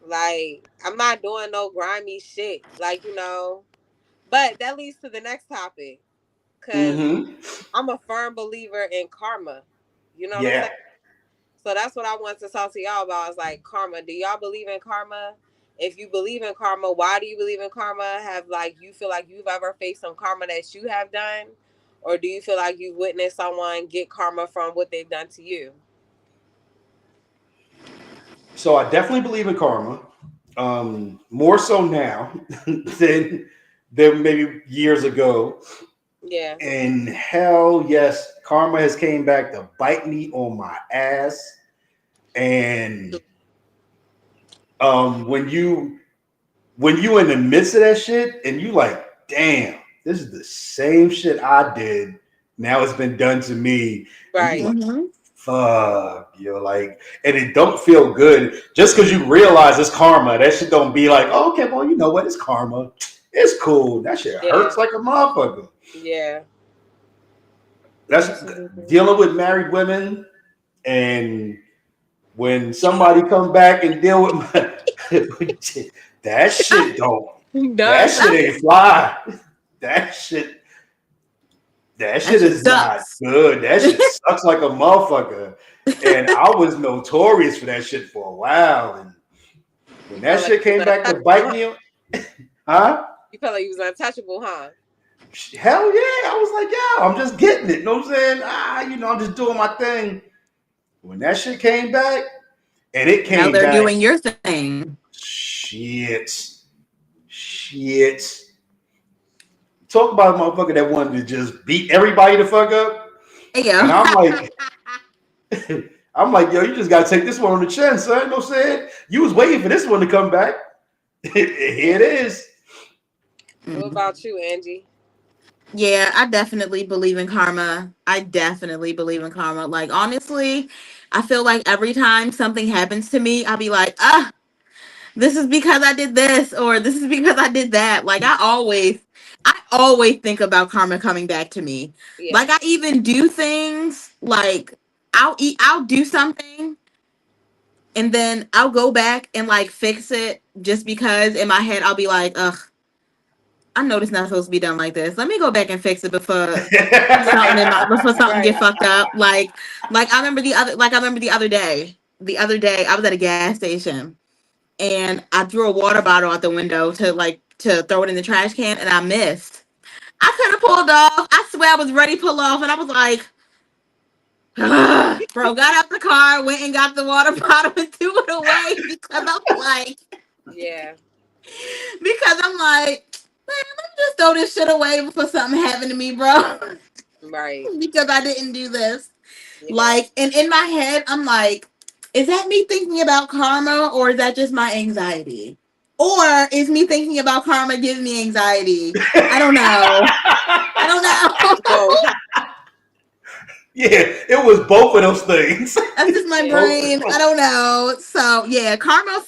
Like, I'm not doing no grimy shit. Like, you know. But that leads to the next topic. Because I'm a firm believer in karma. You know what I'm saying? So that's what I want to talk to y'all about is like karma. Do y'all believe in karma? If you believe in karma, why do you believe in karma? Have like you feel like you've ever faced some karma that you have done? Or do you feel like you've witnessed someone get karma from what they've done to you? So I definitely believe in karma. More so now than maybe years ago. Yeah. And hell yes, karma has came back to bite me on my ass. And when you in the midst of that shit and you like, damn, this is the same shit I did. Now it's been done to me. Right. And you like, fuck, you're like, and it don't feel good just because you realize it's karma. That shit don't be like, oh, okay, well, you know what? It's karma. It's cool. That shit hurts like a motherfucker. Yeah. That's dealing with married women, and when somebody comes back and deal with my that shit don't. That shit ain't fly. That shit is not good. That shit sucks like a motherfucker. And I was notorious for that shit for a while. And when that shit came back to bite me, huh? You felt like you was untouchable, huh? Hell yeah. I was like, yeah, I'm just getting it. You know what I'm saying? I'm just doing my thing. When that shit came back, and it came back. Now they're doing your thing. Shit. Talk about a motherfucker that wanted to just beat everybody the fuck up. Yeah. And I'm like, yo, you just gotta take this one on the chin, son. You know what I'm saying? You was waiting for this one to come back. Here it is. What about you, Angie? Yeah, I definitely believe in karma. Like, honestly, I feel like every time something happens to me, I'll be like, this is because I did this, or this is because I did that. Like, I always think about karma coming back to me. Yeah. Like, I even do things like I'll do something and then I'll go back and like fix it just because in my head I'll be like, ugh, I know it's not supposed to be done like this. Let me go back and fix it before something get fucked up. Like I remember the other day. The other day I was at a gas station and I threw a water bottle out the window to throw it in the trash can and I missed. I could have pulled off. I swear I was ready to pull off and I was like, bro, got out the car, went and got the water bottle and threw it away because I'm like, yeah. Because I'm like, man, let me just throw this shit away before something happened to me, bro. Right. Because I didn't do this. Yeah. Like, and in my head, I'm like, is that me thinking about karma or is that just my anxiety? Or is me thinking about karma giving me anxiety? I don't know. Yeah, it was both of those things. That's just my brain. I don't know. So yeah, karma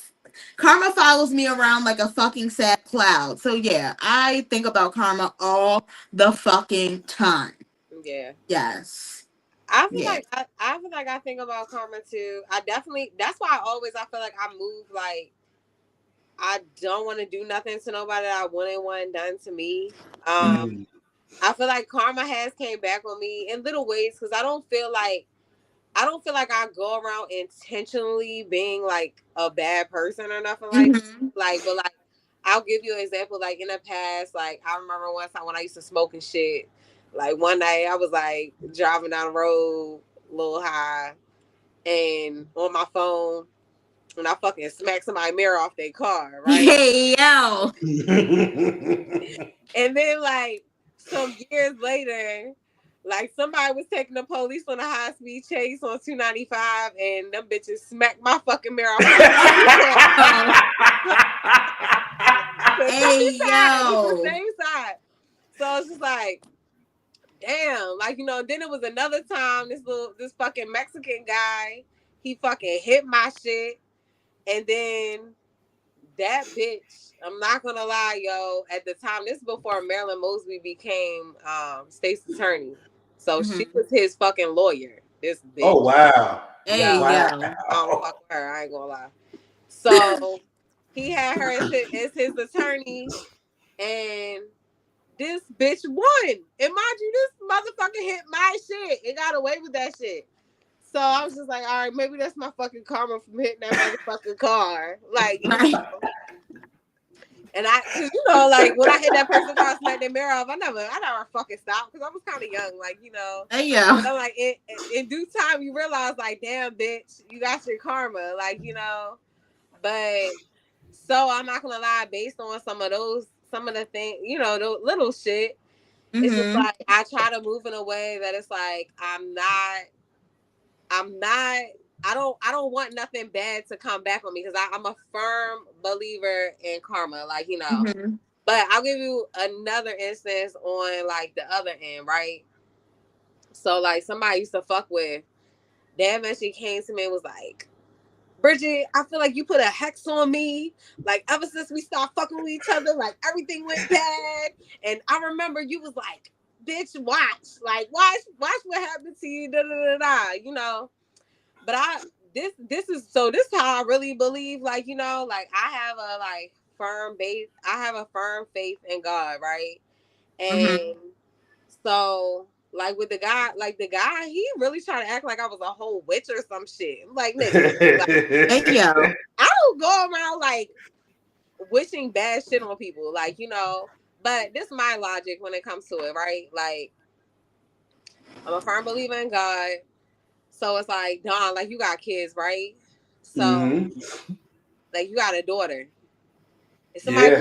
follows me around like a fucking sad cloud. So yeah, I think about karma all the fucking time. Yeah. Yes. I feel like I think about karma too. That's why I feel like I move like I don't want to do nothing to nobody that I wouldn't want done to me. I feel like karma has came back on me in little ways because I don't feel like I go around intentionally being like a bad person or nothing like but like I'll give you an example. Like in the past, like I remember one time when I used to smoke and shit. Like one night I was like driving down the road a little high and on my phone and I fucking smacked somebody's mirror off their car, right? Hey yo. And then like some years later, like somebody was taking the police on a high speed chase on 295 and them bitches smacked my fucking mirror off. Hey yo. The same side. So it's just like, damn, like, then it was another time this fucking Mexican guy He fucking hit my shit, and then that bitch. I'm not gonna lie, yo. At the time, this is before Marilyn Mosby became state's attorney, so she was his fucking lawyer. This bitch. Oh wow. Hey, Yo, Wow. yo. I don't fuck with her. I ain't gonna lie. So he had her as his attorney, and this bitch won. And mind you, this motherfucker hit my shit and got away with that shit. So I was just like, all right, maybe that's my fucking karma from hitting that motherfucking car. Like, you know. And cause you know, like when I hit that person's car, smacked their mirror off, I never fucking stopped because I was kind of young, like, you know. Hey, yo. But I'm like, in due time, you realize, like, damn, bitch, you got your karma, like, you know. But so I'm not gonna lie, based on some of the things, you know, the little shit, it's just like I try to move in a way that it's like I don't want nothing bad to come back on me because I'm a firm believer in karma, like, you know. But I'll give you another instance on like the other end, right? So like somebody I used to fuck with, they eventually came to me and was like, Bridget, I feel like you put a hex on me. Like ever since we stopped fucking with each other, like everything went bad. And I remember you was like, bitch, watch what happened to you, da da da da, you know. But this is how I really believe, like, you know, like I have a firm faith in God, right? And so like with the guy, he really tried to act like I was a whole witch or some shit. I'm like, nigga, like, Hey, yo. I don't go around like wishing bad shit on people, like, you know. But this is my logic when it comes to it, right? Like, I'm a firm believer in God. So it's like, Dawn, like you got kids, right? So like you got a daughter. If somebody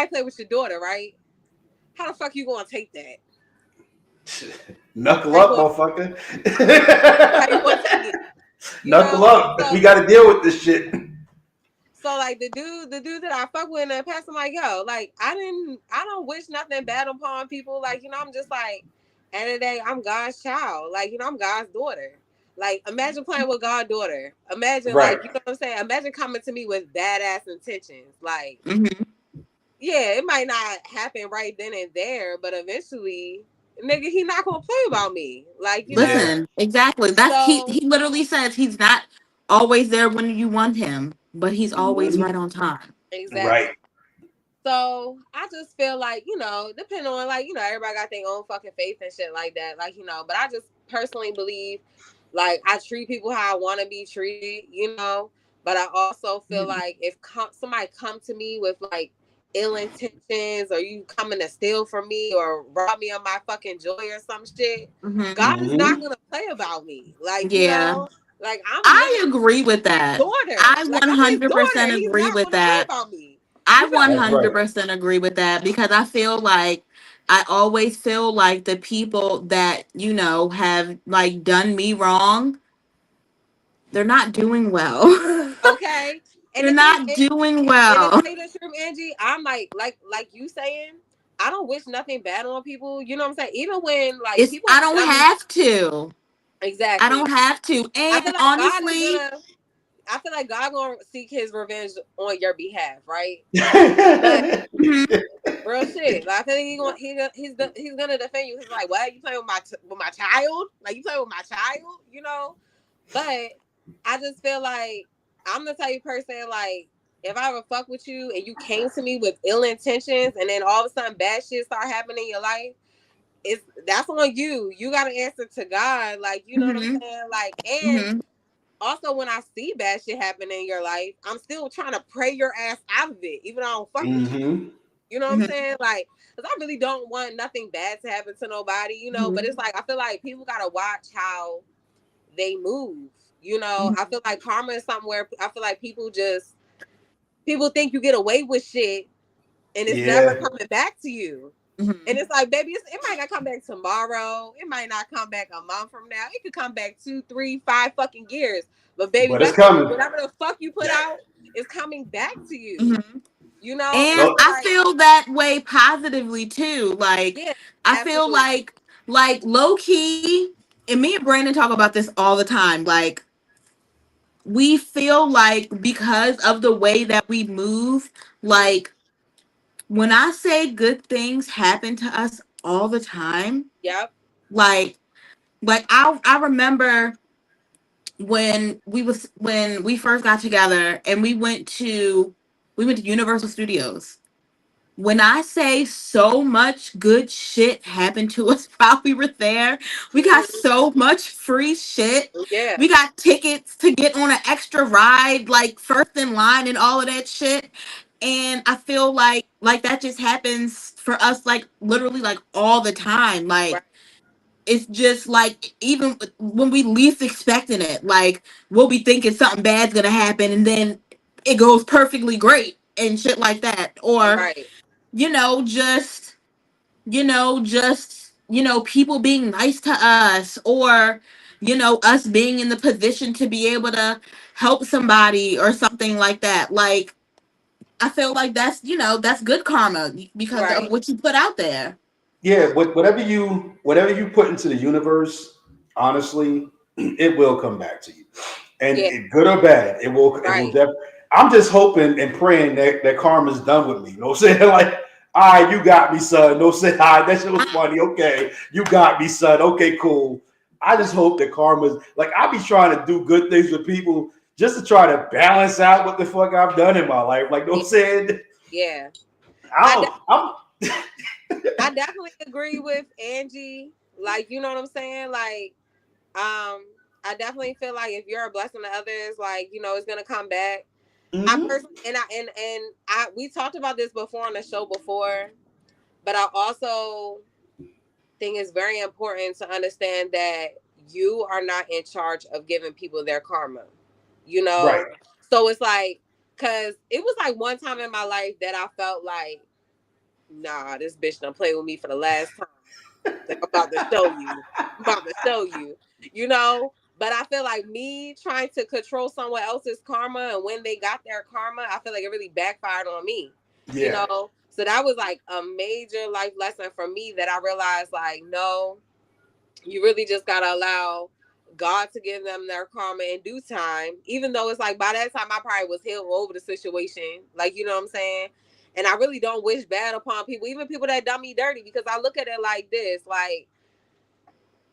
play with your daughter, right? How the fuck you gonna take that? Knuckle up, motherfucker. How you gonna take it? Knuckle up. So, we got to deal with this shit. So like the dude that I fuck with in the past, I'm like, yo, like I don't wish nothing bad upon people. Like, you know, I'm just like, end of the day, I'm God's child. Like, you know, I'm God's daughter. Like, imagine playing with God's daughter. Imagine, like, you know what I'm saying? Imagine coming to me with badass intentions. Like, yeah, it might not happen right then and there, but eventually, nigga, he not gonna play about me. Like, you know? Exactly. That's he literally says he's not always there when you want him, but he's always right on time. Exactly. Right. So I just feel like, you know, depending on, like, you know, everybody got their own fucking faith and shit like that. Like, you know, but I just personally believe, like, I treat people how I want to be treated, you know, but I also feel like if somebody come to me with, like, ill intentions or you coming to steal from me or rob me of my fucking joy or some shit, God is not going to play about me. Like, you know, like, I agree with that. Daughter. I 100% agree with that. I 100% agree with that because I feel like I always feel like the people that, you know, have like done me wrong, they're not doing well. Okay. And they're not doing well. And to tell you the truth, Angie, I'm like you saying, I don't wish nothing bad on people. You know what I'm saying? Even when like people, I don't have to. Exactly. I don't have to. And honestly, I feel like God gonna seek his revenge on your behalf, right? But real shit. Like I think he's gonna defend you. He's like, what? You playing with my child? Like you playing with my child? You know? But I just feel like I'm the type of person, like, if I ever fuck with you and you came to me with ill intentions and then all of a sudden bad shit start happening in your life, that's on you. You gotta answer to God. Like, you know what I'm saying? Like, and also when I see bad shit happen in your life, I'm still trying to pray your ass out of it, even though I don't fuck with you. You know what I'm saying? Like, because I really don't want nothing bad to happen to nobody, you know, but it's like, I feel like people gotta watch how they move. You know, I feel like karma is something where I feel like people think you get away with shit and it's never coming back to you. And it's like, baby, it might not come back tomorrow. It might not come back a month from now. It could come back 2, 3, 5 fucking years. But baby, it's coming. Whatever the fuck you put out is coming back to you. You know? And I feel that way positively too. Like, I feel like low key, and me and Brandon talk about this all the time. Like, we feel like because of the way that we move, like when I say good things happen to us all the time, Yep. like I remember when we first got together and we went to Universal Studios. When I say so much good shit happened to us while we were there, we got Mhm. so much free shit. Yeah. We got tickets to get on an extra ride, like first in line and all of that shit. And I feel like that just happens for us like literally like all the time. Right. Like it's just like even when we least expecting it, like we'll be thinking something bad's gonna happen and then it goes perfectly great and shit like that. Or Right. you know, just, people being nice to us or, us being in the position to be able to help somebody or something like that. Like, I feel like that's good karma because of Right. what you put out there. Yeah, whatever you put into the universe, honestly, it will come back to you, and Yeah. good or bad, it will Right. definitely. I'm just hoping and praying that karma's done with me. You know what I'm saying? Like, all right, you got me, son. No say hi. That shit was funny. Okay, you got me, son. Okay, cool. I just hope that karma's like I be trying to do good things with people just to try to balance out what the fuck I've done in my life. Like, you know what I'm saying? Yeah. I I don't, I definitely agree with Angie. Like, you know what I'm saying? Like, I definitely feel like if you're a blessing to others, like, it's gonna come back. I Mhm. personally and I we talked about this before on the show before, but I also think it's very important to understand that you are not in charge of giving people their karma. You Right. know? So it's like, cause it was like one time in my life that I felt like, nah, this bitch done played with me for the last time. Like, I'm about to show you. I'm about to show you. You know? But I feel like me trying to control someone else's karma and when they got their karma, I feel like it really backfired on me. You Yeah. know? So that was like a major life lesson for me that I realized like, no, you really just gotta allow God to give them their karma in due time. Even though it's like by that time I probably was healed over the situation. Like, you know what I'm saying? And I really don't wish bad upon people, even people that done me dirty, because I look at it like this, like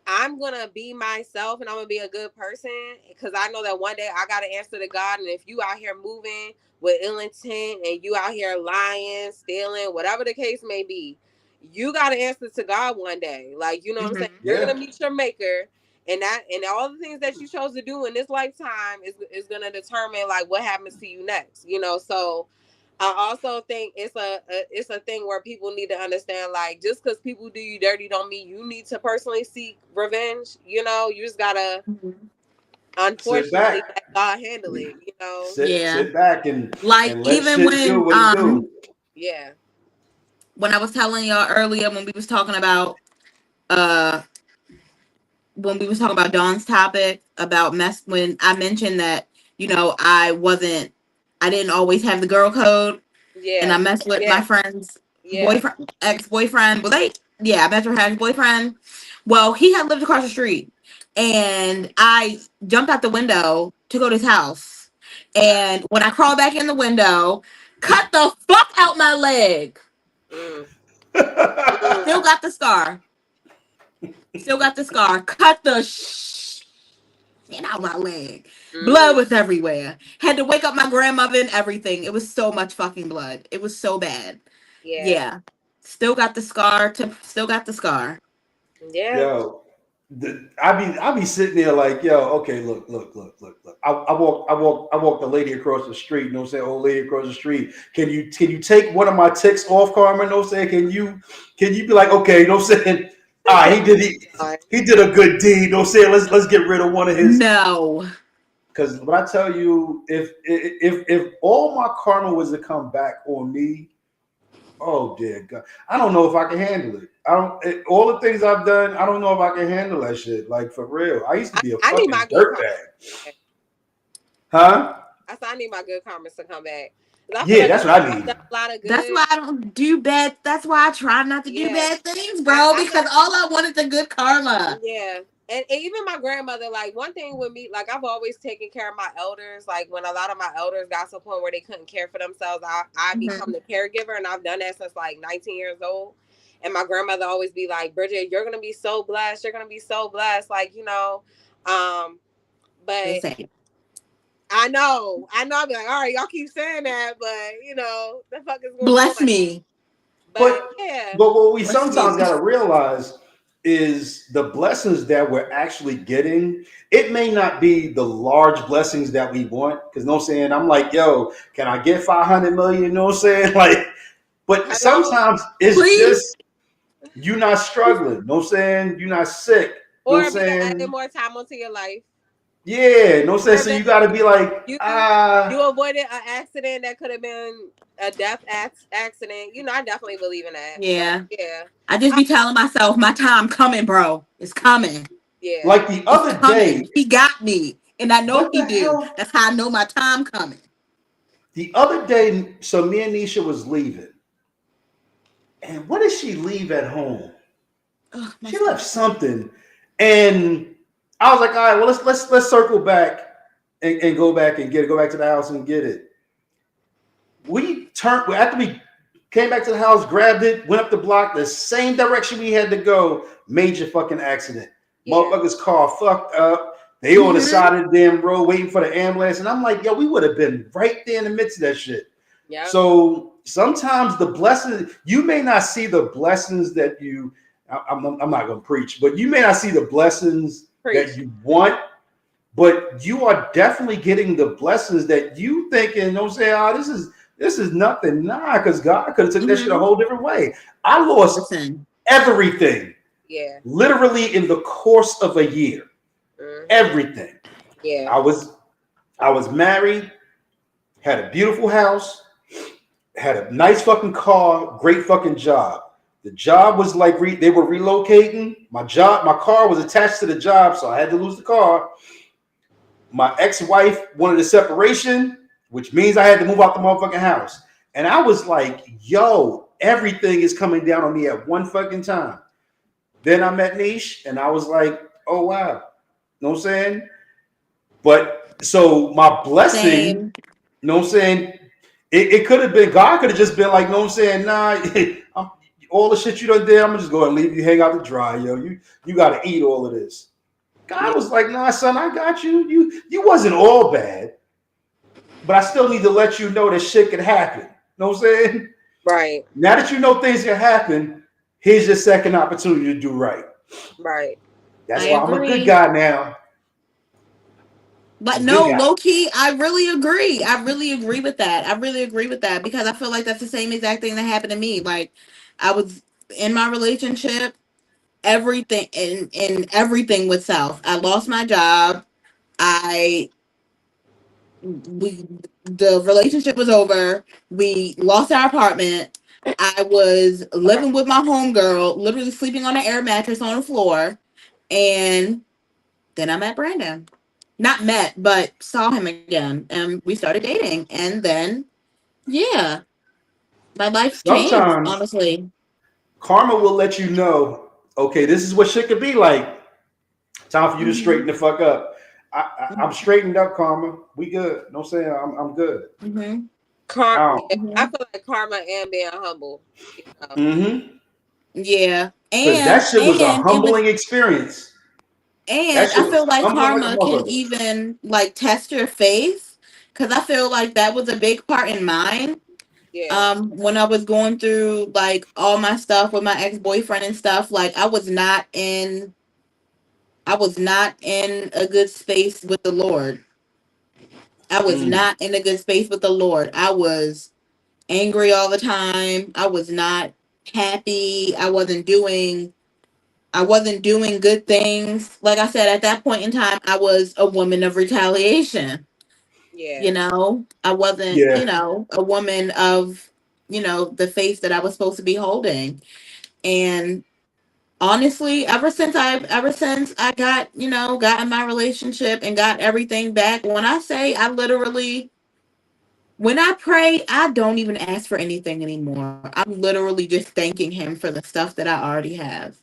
I'm gonna be myself and I'm gonna be a good person because I know that one day I gotta answer to God. And if you out here moving with ill intent and you out here lying, stealing, whatever the case may be, you gotta answer to God one day. Like, you know what I'm saying? Mhm. You're Yeah. gonna meet your maker, and all the things that you chose to do in this lifetime is gonna determine like what happens to you next. So I also think it's a thing where people need to understand like just because people do you dirty don't mean you need to personally seek revenge. You just gotta Mhm. Sit unfortunately back. let God handle it. Sit Yeah. sit back and Like and let even shit do what it do. Yeah. when I was telling y'all earlier when we was talking about uh Dawn's topic about mess when I mentioned that, I didn't always have the girl code and I Yeah. messed with my Yeah. friend's Yeah. ex-boyfriend. Well, I met her ex-boyfriend. Well, he had lived across the street and I jumped out the window to go to his house. And when I crawled back in the window, cut the fuck out my leg. Mm. Mm. Still got the scar. Still got the scar. Cut the shit out my leg. Blood Mm. was everywhere. Had to wake up my grandmother and everything. It was so much fucking blood. It was so bad. Yeah. Yeah. Still got the scar. Still got the scar. Yeah. Yo, I be sitting there like, yo, okay, look. I walk the lady across the street. You know what I'm saying? Old lady across the street. Can you take one of my ticks off, Carmen? You know what I'm saying? Can you be like, okay, you know what I'm saying? Ah, he did a good deed. You know what I'm saying? Let's get rid of one of his. No. Because when I tell you, if all my karma was to come back on me, oh dear God, I don't know if I can handle it. All the things I've done, I don't know if I can handle that shit. Like for real, I used to be a I need my fucking good karma. dirtbag, huh? I need my good karmas to come back. 'Cause I feel Yeah, like that's what I I've need. done a lot of That's good. why I don't do bad. That's why I try not to do Yeah. bad things, I, bro. I Because all I want is the good karma. Yeah, and even my grandmother, like one thing with me, like I've always taken care of my elders. Like when a lot of my elders got to a point where they couldn't care for themselves, I become the caregiver, and I've done that since like 19 years old. And my grandmother always be like, Bridget, you're gonna be so blessed. You're gonna be so blessed. Like, you know, but I know. I'll be like, all right, y'all keep saying that, but you know, the fuck is going Bless on? me. But yeah. But what we Bless sometimes me. got to realize is the blessings that we're actually getting. It may not be the large blessings that we want, because you know what I'm saying, I'm like, yo, can I get 500 million? You know what I'm saying? Like, but Hello? sometimes it's Please. just you not struggling. You know what I'm saying? You're not sick. You know Or what I'm be adding saying? more time onto your life. Yeah, you know what I'm saying? So you got to be like, You ah. avoided an accident that could have been a death accident. You know, I definitely believe in that. Yeah. But yeah. I just be telling myself, my time coming, bro. It's coming. Yeah. Like the It's other coming. day, He got me. And I know what he the do. hell? That's how I know my time coming. The other day, so me and Nisha was leaving. And what did she leave at home? Ugh, my She stomach. left something. And I was like, all right, well, let's circle back and go back and get it, go back to the house and get it. We turned after we came back to the house, grabbed it, went up the block, the same direction we had to go. Major fucking accident. Yeah. Motherfuckers' car fucked up. They on the side of the damn road waiting for the ambulance. And I'm like, yo, we would have been right there in the midst of that shit. Yeah. So sometimes the blessings, you may not see the blessings that you, I'm not going to preach, but you may not see the blessings that you want, but you are definitely getting the blessings that you thinking, don't say, oh, this is nothing. Nah, because God could have took that shit a whole different way. I lost everything. Yeah. Literally in the course of a year. Everything. Yeah. I was married, had a beautiful house, had a nice fucking car, great fucking job. The job was like they were relocating. My car was attached to the job, so I had to lose the car. My ex-wife wanted a separation, which means I had to move out the motherfucking house. And I was like, yo, everything is coming down on me at one fucking time. Then I met Niche, and I was like, oh wow. You know what I'm saying? But so my blessing, you know what I'm saying? It could have been, God could have just been like, you know what I'm saying? Nah, all the shit you done did, I'm gonna just go and leave you hang out to dry, yo. You gotta eat all of this. God was like, nah, son, I got you. You wasn't all bad, but I still need to let you know that shit can happen. You know what I'm saying? Right. Now that you know things can happen, here's your second opportunity to do right. Right. That's why I'm a good guy now. But no, low key, I really agree. I really agree with that. Because I feel like that's the same exact thing that happened to me. Like, I was in my relationship, everything and everything was south. I lost my job. The relationship was over. We lost our apartment. I was living with my homegirl, literally sleeping on an air mattress on the floor, and then I met Brandon. Not met, but saw him again, and we started dating. And then, yeah, my life changed. Sometimes honestly, karma will let you know, okay, this is what shit could be like. Time for you to straighten the fuck up. I'm straightened up, karma. We good. No saying I'm good. I feel like karma and being humble. You know? Yeah, because that shit was a humbling experience. And I feel like karma can even like test your faith, because I feel like that was a big part in mine. Yeah. When I was going through like all my stuff with my ex-boyfriend and stuff, like I was not in a good space with the Lord. I was not in a good space with the Lord. I was angry all the time. I was not happy. I wasn't doing good things. Like I said, at that point in time, I was a woman of retaliation. Yeah. You know, I wasn't, a woman of, the face that I was supposed to be holding. And honestly, ever since I got, got in my relationship and got everything back, when I say when I pray, I don't even ask for anything anymore. I'm literally just thanking him for the stuff that I already have.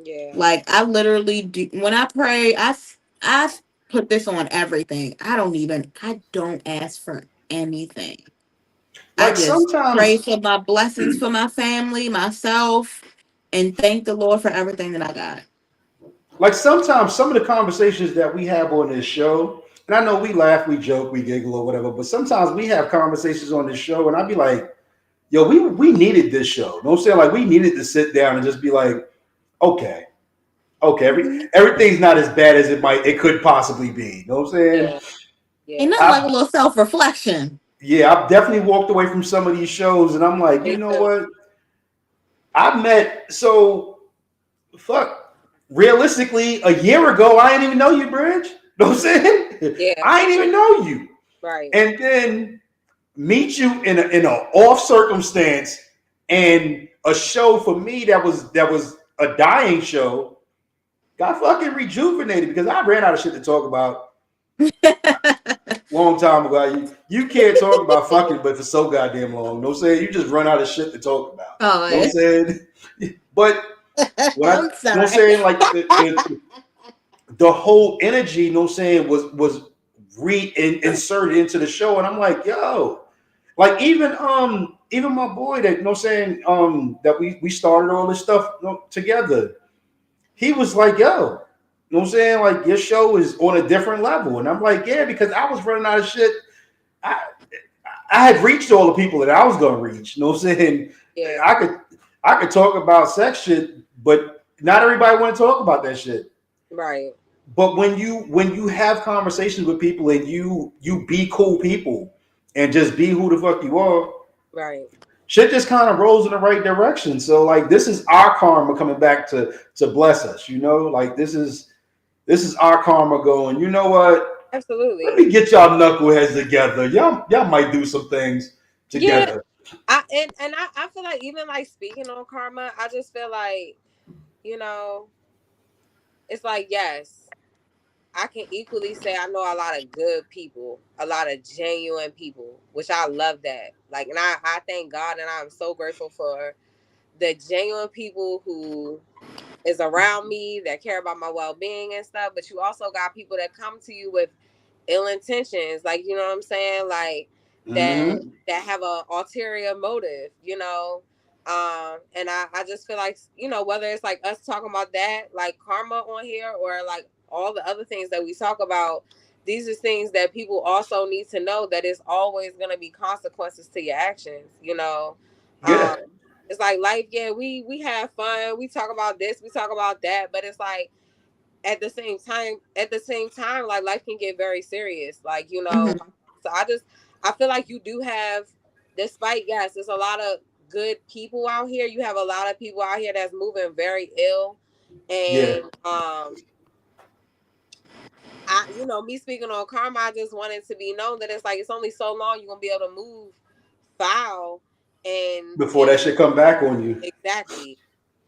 Yeah. Like I literally do when I pray, I put this on everything. I don't ask for anything. I Like just pray sometimes, for my blessings for my family, myself, and thank the Lord for everything that I got. like sometimes, some of the conversations that we have on this show, and I know we laugh, we joke, we giggle or whatever, but sometimes we have conversations on this show, and I'd be like, "Yo, we needed this show." You know what I'm saying? Like we needed to sit down and just be like, "Okay, okay, Mhm. everything's not as bad as it could possibly be." You know what I'm saying? Yeah. Ain't Yeah. nothing like a I, little self reflection. yeah, I've definitely walked away from some of these shows, and I'm like, you Me know too. what? I met so fuck. Realistically, a year ago, I didn't even know you, Bridge. You know what I'm saying? Yeah. I didn't even know you, Right. and then meet you in a off circumstance and a show for me that was a dying show got fucking rejuvenated because I ran out of shit to talk about long time ago. You can't talk about fucking, but for so goddamn long. You know what I'm saying? You just run out of shit to talk about. You know what Oh, I'm saying? But when you I'm know what I'm sorry. saying, like the whole energy, you know what I'm saying, was inserted into the show, and I'm like, yo, like even my boy that you know what I'm saying, that we started all this stuff together. He was like, yo, you know what I'm saying? Like your show is on a different level. And I'm like, yeah, because I was running out of shit. I I had reached all the people that I was gonna reach. You know what I'm saying? Yeah. I could talk about sex shit, but not everybody want to talk about that shit. Right. But when you have conversations with people and you be cool people and just be who the fuck you are, Right. shit just kind of rolls in the right direction. So like this is our karma coming back to bless us, you know? Like this is our karma going, you know what? Let Absolutely. me get y'all knuckleheads together. Y'all might do some things Yeah. together. I feel like even like speaking on karma, I just feel like, you know, it's like yes, I can equally say I know a lot of good people, a lot of genuine people, which I love that. Like, and I thank God and I'm so grateful for the genuine people who is around me that care about my well being and stuff. But you also got people that come to you with ill intentions, like you know what I'm saying, like Mm-hmm. that have a ulterior motive, you know. And I just feel like, you know, whether it's like us talking about that, like karma on here, or like all the other things that we talk about, these are things that people also need to know that it's always going to be consequences to your actions, you know. Yeah. um it's like life, yeah, we have fun, we talk about this, we talk about that, but it's like at the same time like life can get very serious, like you know. Mhm. So I feel like you do have, despite yes there's a lot of good people out here, you have a lot of people out here that's moving very ill. Yeah. And I, you know, me speaking on karma, I just wanted to be known that it's like it's only so long you're gonna be able to move foul. Before that shit come back on you. Exactly.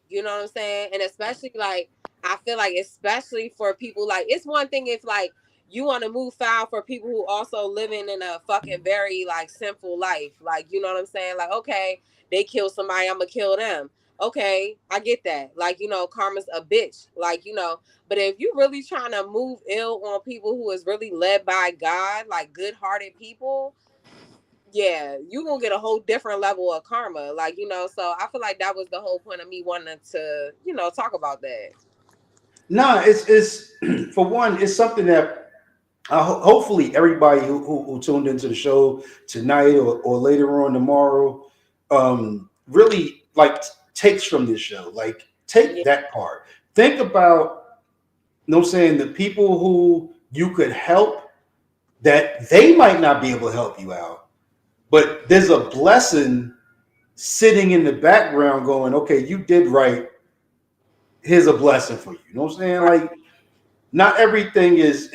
You know what I'm saying? And especially like I feel like especially for people, like it's one thing if like you want to move foul for people who also living in a fucking very like sinful life. Like, you know what I'm saying? Like, okay, they kill somebody, I'm gonna kill them. Okay, I get that. Like, you know, karma's a bitch. Like, you know, but if you really trying to move ill on people who is really led by God, like good hearted people, yeah, you gonna get a whole different level of karma. Like, you know, so I feel like that was the whole point of me wanting to, you know, talk about that. No, it's for one, it's something that hopefully everybody who tuned into the show tonight or later on tomorrow really like takes from this show. Like take Yeah, that part. Think about, you know what I'm saying, the people who you could help that they might not be able to help you out. But there's a blessing sitting in the background going, okay, you did right. Here's a blessing for you. You know what I'm saying? right, Like not everything is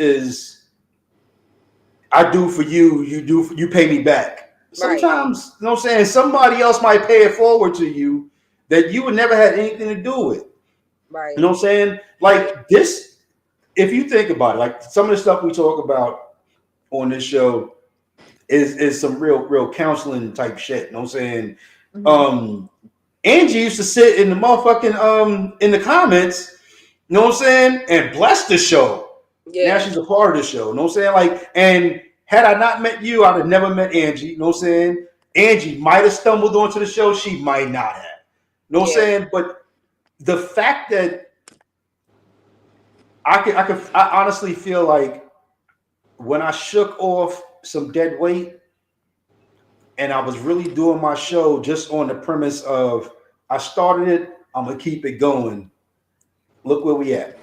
I do for you, you pay me back. right, Sometimes, you know what I'm saying, somebody else might pay it forward to you that you would never had anything to do with. You right. know what I'm saying? Like this, if you think about it, like some of the stuff we talk about on this show is some real counseling type shit. You know what I'm saying? Mhm. Um Angie used to sit in the motherfucking in the comments, you know what I'm saying, and bless the show. Yeah. Now she's a part of the show, you know what I'm saying? Like, and had I not met you, I'd have never met Angie, you know what I'm saying? Angie might have stumbled onto the show, she might not have. You know what I'm saying? But the fact that I honestly feel like when I shook off some dead weight and I was really doing my show just on the premise of I started it, I'm gonna keep it going. Look where we at.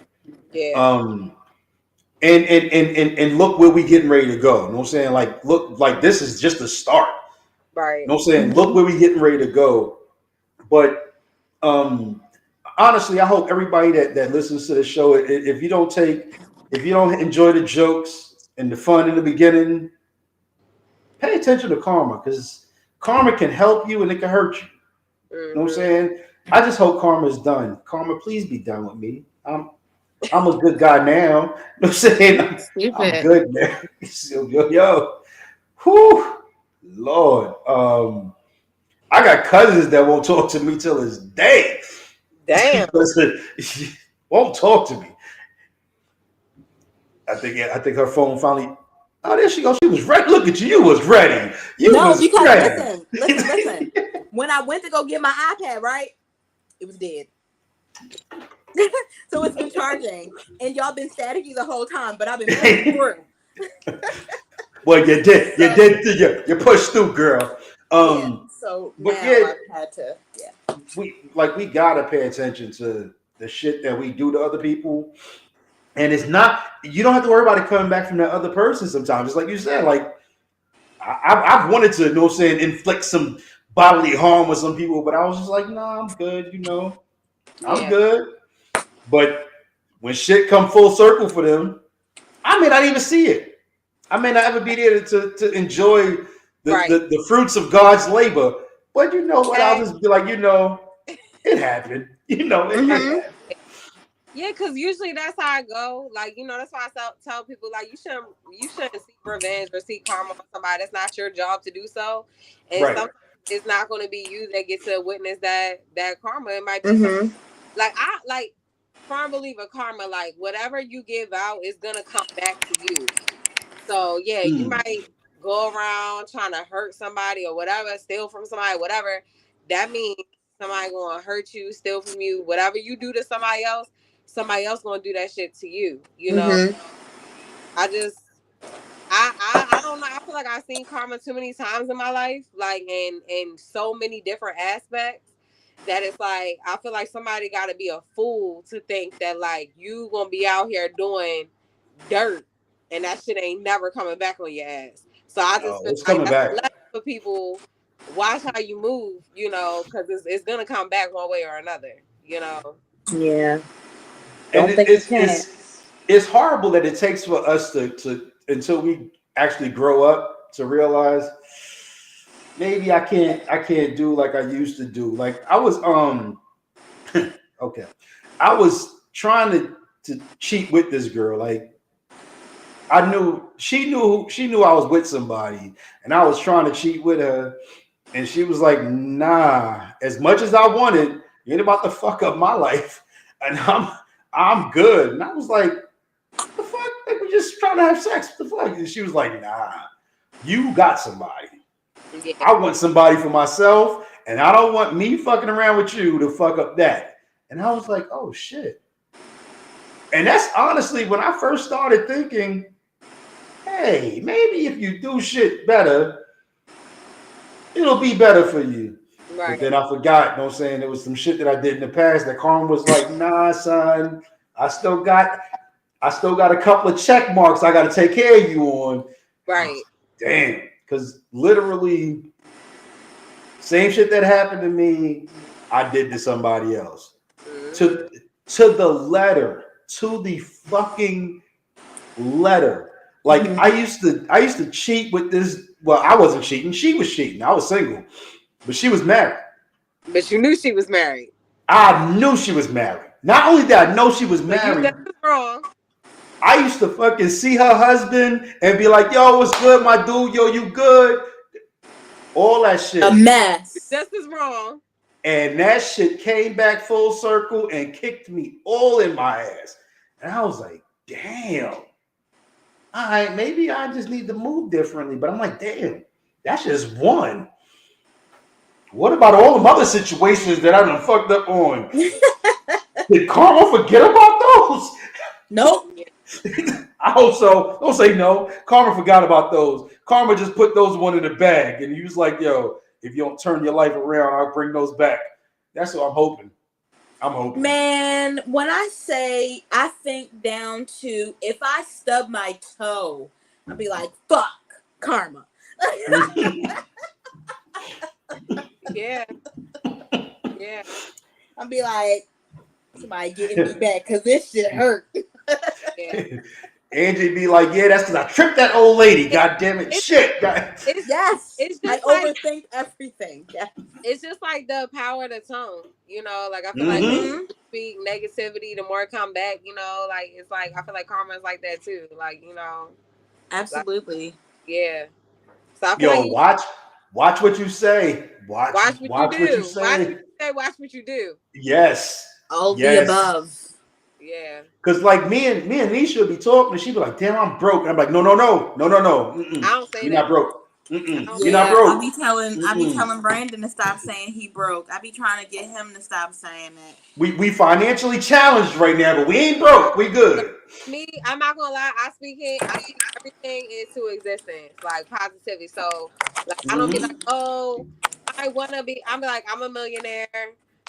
Yeah. And look where we getting ready to go. You know what I'm saying? Like, look, like this is just the start. Right. You know what I'm saying? Look where we getting ready to go. But honestly, I hope everybody that listens to the show, if you don't enjoy the jokes and the fun in the beginning, pay attention to karma, because karma can help you and it can hurt you. You know what I'm saying? I just hope karma is done. Karma, please be done with me. I'm a good guy now. You know what I'm saying? I'm good now. Yo, whew, Lord. I got cousins that won't talk to me till this day. Damn. Won't talk to me. I think her phone finally. Oh, there she goes. She was ready. Look at you. You was ready. Listen. When I went to go get my iPad, right, it was dead. So it's been charging, and y'all been staticky the whole time, but I've been pushing through. Well, you did. You pushed through, girl. So but now I've had to. Yeah. We gotta pay attention to the shit that we do to other people. And it's not, you don't have to worry about it coming back from that other person sometimes. It's like you said, like, I've wanted to, you know what I'm saying, inflict some bodily harm with some people, but I was just like, nah, I'm good, you know. I'm good. But when shit come full circle for them, I may not even see it. I may not ever be there to enjoy the fruits of God's labor. But you know what? I'll just be like, you know, it happened. You know, it happened. Yeah, because usually that's how I go. Like, you know, that's why I tell people, like, you shouldn't seek revenge or seek karma on somebody. That's not your job to do so. And sometimes it's not going to be you that gets to witness that karma. It might be I firm believer karma, like, whatever you give out is going to come back to you. So, yeah, you might go around trying to hurt somebody or whatever, steal from somebody, whatever. That means somebody going to hurt you, steal from you. Whatever you do to somebody else gonna do that shit to you, you know. I don't know. I feel like I've seen karma too many times in my life, like in so many different aspects, that it's like I feel like somebody got to be a fool to think that like you gonna be out here doing dirt and that shit ain't never coming back on your ass. So I just it's feel coming back. For people, watch how you move, you know, because it's gonna come back one way or another, you know. Yeah. And it's horrible that it takes for us to until we actually grow up to realize maybe I can't do like I used to do. Like I was okay. I was trying to cheat with this girl. Like I knew she knew I was with somebody and I was trying to cheat with her, and she was like, nah, as much as I wanted, you ain't about to fuck up my life. And I'm good. And I was like, what the fuck? Like, we're just trying to have sex. What the fuck? And she was like, nah, you got somebody. Yeah. I want somebody for myself, and I don't want me fucking around with you to fuck up that. And I was like, oh shit. And that's honestly when I first started thinking, hey, maybe if you do shit better, it'll be better for you. Right. But then I forgot, you know what I'm saying? There was some shit that I did in the past that karma was like, nah, son, I still got a couple of check marks I got to take care of you on. Right. Damn. Because literally, same shit that happened to me, I did to somebody else. To the letter, to the fucking letter. Like I used to cheat with this. Well, I wasn't cheating. She was cheating. I was single. But she was married. But you knew she was married. I knew she was married. Not only did I know she was married, that was wrong. I used to fucking see her husband and be like, yo, what's good, my dude? Yo, you good? All that shit. A mess. Just as wrong. And that shit came back full circle and kicked me all in my ass. And I was like, damn. All right, maybe I just need to move differently. But I'm like, damn, that's just one. What about all the other situations that I done fucked up on? Did karma forget about those? Nope. I hope so. Don't say no. Karma forgot about those. Karma just put those one in the bag. And he was like, yo, if you don't turn your life around, I'll bring those back. That's what I'm hoping. I'm hoping. Man, when I say I think down to if I stub my toe, I'll be like, fuck karma. Yeah. Yeah. I'll be like, somebody getting me back because this shit hurt. Yeah. Angie be like, yeah, that's because I tripped that old lady. God damn it. Shit. Yes. It's I just like overthink everything. Yeah. it's just like the power of the tongue, you know. Like I feel Mhm. like when you speak negativity, the more it come back, you know. Like it's like I feel like karma is like that too. Like you know, Absolutely. yeah. So I feel Yo, like watch what you say. Watch watch what you do. say. Watch what you do. Yes. All Yes. the above. Yeah. Cause like me and Nisha be talking, and she be like, "Damn, I'm broke." And I'm like, "No. I don't say You're that. not broke. I You're don't- not Yeah, broke." I be telling Brandon to stop saying he broke. I be trying to get him to stop saying that. We financially challenged right now, but we ain't broke. We good. Me, I'm not gonna lie. I speak everything into existence, like positivity. So, like, I don't be like, oh, I wanna be. I'm like, I'm a millionaire.